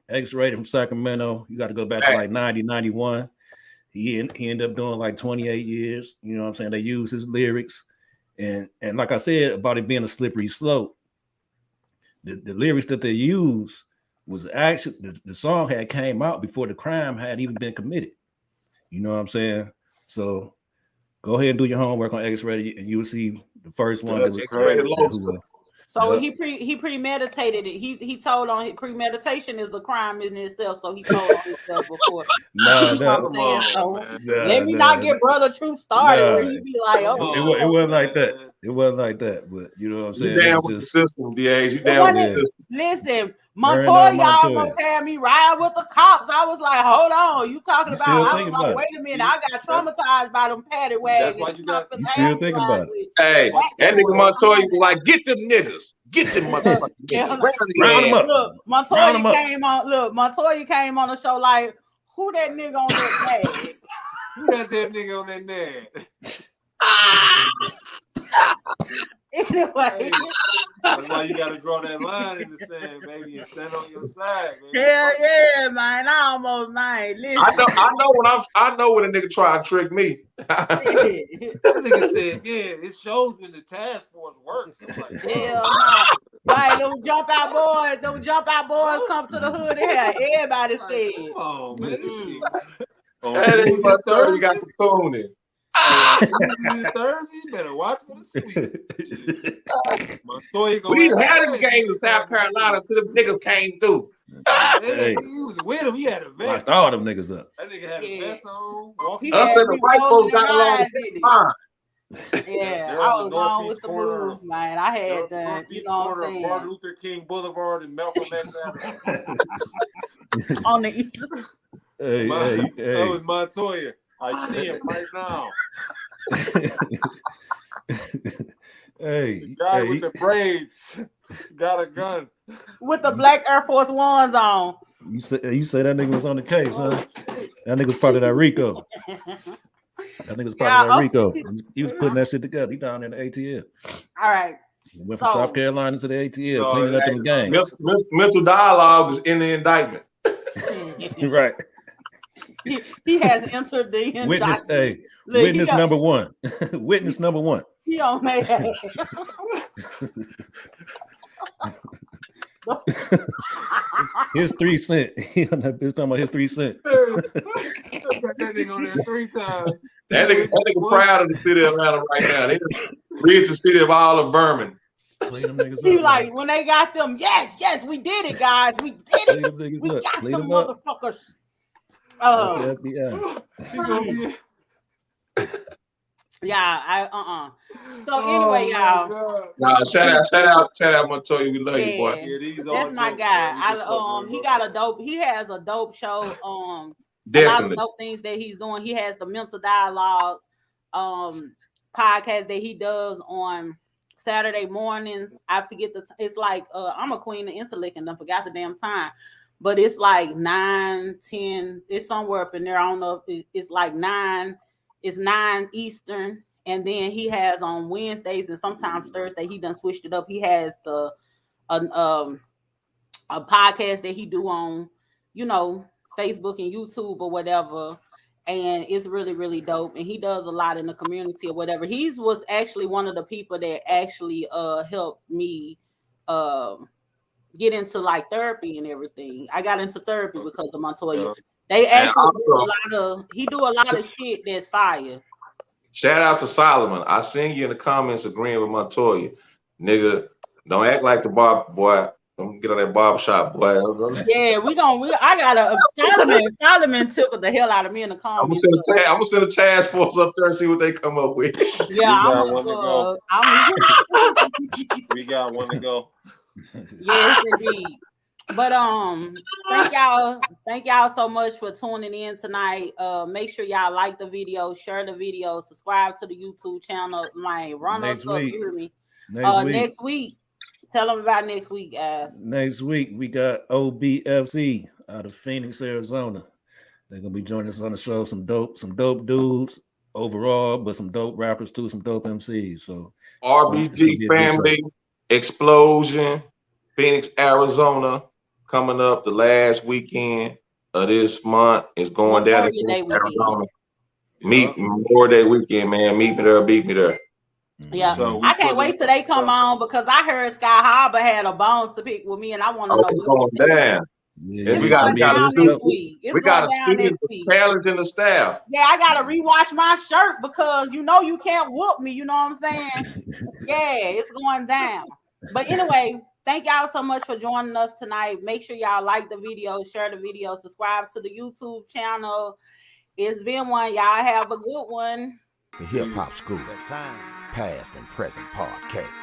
X-rated from Sacramento. You got to go back to like 90, 91. He ended up doing like 28 years. You know what I'm saying? They use his lyrics. And like I said about it being a slippery slope, the lyrics that they use was actually the song had came out before the crime had even been committed. You know what I'm saying? So go ahead and do your homework on X-rated, and you'll see the first one. That's crazy. So he premeditated it. He told on his premeditation is a crime in itself. So he told on himself before. Let me not get Brother Truth started where you be like, oh, it wasn't like that. It wasn't like that. But you know what I'm saying? You down with the system, DAs. You down with the system. Listen, Montoya almost had me ride with the cops. I was like, hold on, you talking about? I was like, wait a minute, I got traumatized by them paddy wagons. That's why you got. You still think about it? Hey, that nigga Montoya was like, get them niggas. Get them motherfuckers. Round them up. Look, Montoya came on the show like, who that nigga on that bag? Who that nigga on that nag? Anyway, that's why you gotta draw that line in the sand, baby, and stand on your side, man. Hell yeah, man. I almost man. Listen. I know when a nigga try to trick me. That nigga said, yeah, it shows when the task force works. I'm like, hell no. Right, don't jump out boys come to the hood here. Everybody said. Come on, man. This shit. That ain't my Thursday. You got the phone in. Thursday, you better watch for the sweet. We had him game in South Carolina until the niggas came through. He was with him. He had a vest. All them niggas up. That nigga had a vest on. The white folks got along. Yeah, I was on with the moves, man. I had the, you know what I'm saying? Martin Luther King Boulevard and Malcolm X Avenue. On the east. That was Montoya. I see him right now. The guy with the braids got a gun with the black Air Force Ones on. You say that nigga was on the case, huh? That nigga was part of that RICO. That nigga was part of that RICO. He was putting that shit together. He down in the ATL. All right. He went from South Carolina to the ATL, cleaning up them gangs. Mental dialogue is in the indictment. Right. He has entered the indictment. Witness number one. Witness number one. He on that. His 3 cents. He's talking about his 3 cents. That nigga on there 3 times. That nigga proud of the city of Atlanta right now. They read the city of Olive Berman. He like when they got them. Yes, we did it, guys. We did it. We got them motherfuckers. Yeah, So anyway, y'all. Nah, shout out, Montoya. We love you, boy. Yeah, that's my guy. He has a dope show. Definitely. A lot of dope things that he's doing. He has the Mental Dialogue podcast that he does on Saturday mornings. I forget it's like I'm a queen of intellect and I forgot the damn time. But it's like 9, 10, it's somewhere up in there. I don't know if it's like 9, it's 9 Eastern. And then he has on Wednesdays and sometimes Thursday, he done switched it up. He has a podcast that he do on, Facebook and YouTube or whatever. And it's really, really dope. And he does a lot in the community or whatever. He was actually one of the people that actually helped me get into like therapy and everything. I got into therapy because of Montoya. They actually do a lot of shit that's fire. Shout out to Solomon. I seen you in the comments agreeing with Montoya. Nigga, don't act like the barb boy. Don't get on that barbershop, boy. Yeah, I got a Solomon tickled the hell out of me in the comments. I'm gonna send a task force up there and see what they come up with. Yeah, we got one to go. Yes, indeed. But thank y'all so much for tuning in tonight. Make sure y'all like the video, share the video, subscribe to the YouTube channel. Run us up, hear me. Next week. Tell them about next week, guys. Next week we got OBFC out of Phoenix, Arizona. They're gonna be joining us on the show. Some dope dudes overall, but some dope rappers too, some dope MCs. So RBG Family Explosion, Phoenix, Arizona, coming up the last weekend of this month. Is going down in Arizona. Memorial Day weekend, man. Meet me there, beat me there. Yeah, so I can't wait till they come on because I heard Sky Harbor had a bone to pick with me, and I want to know what's going down. Yeah, we got a student challenge in the staff. Yeah, I gotta rewatch my shirt because you can't whoop me. You know what I'm saying? Yeah, it's going down. But anyway, thank y'all so much for joining us tonight. Make sure y'all like the video, share the video, subscribe to the YouTube channel. It's been one. Y'all have a good one. The Hip Hop School, Past and Present Podcast.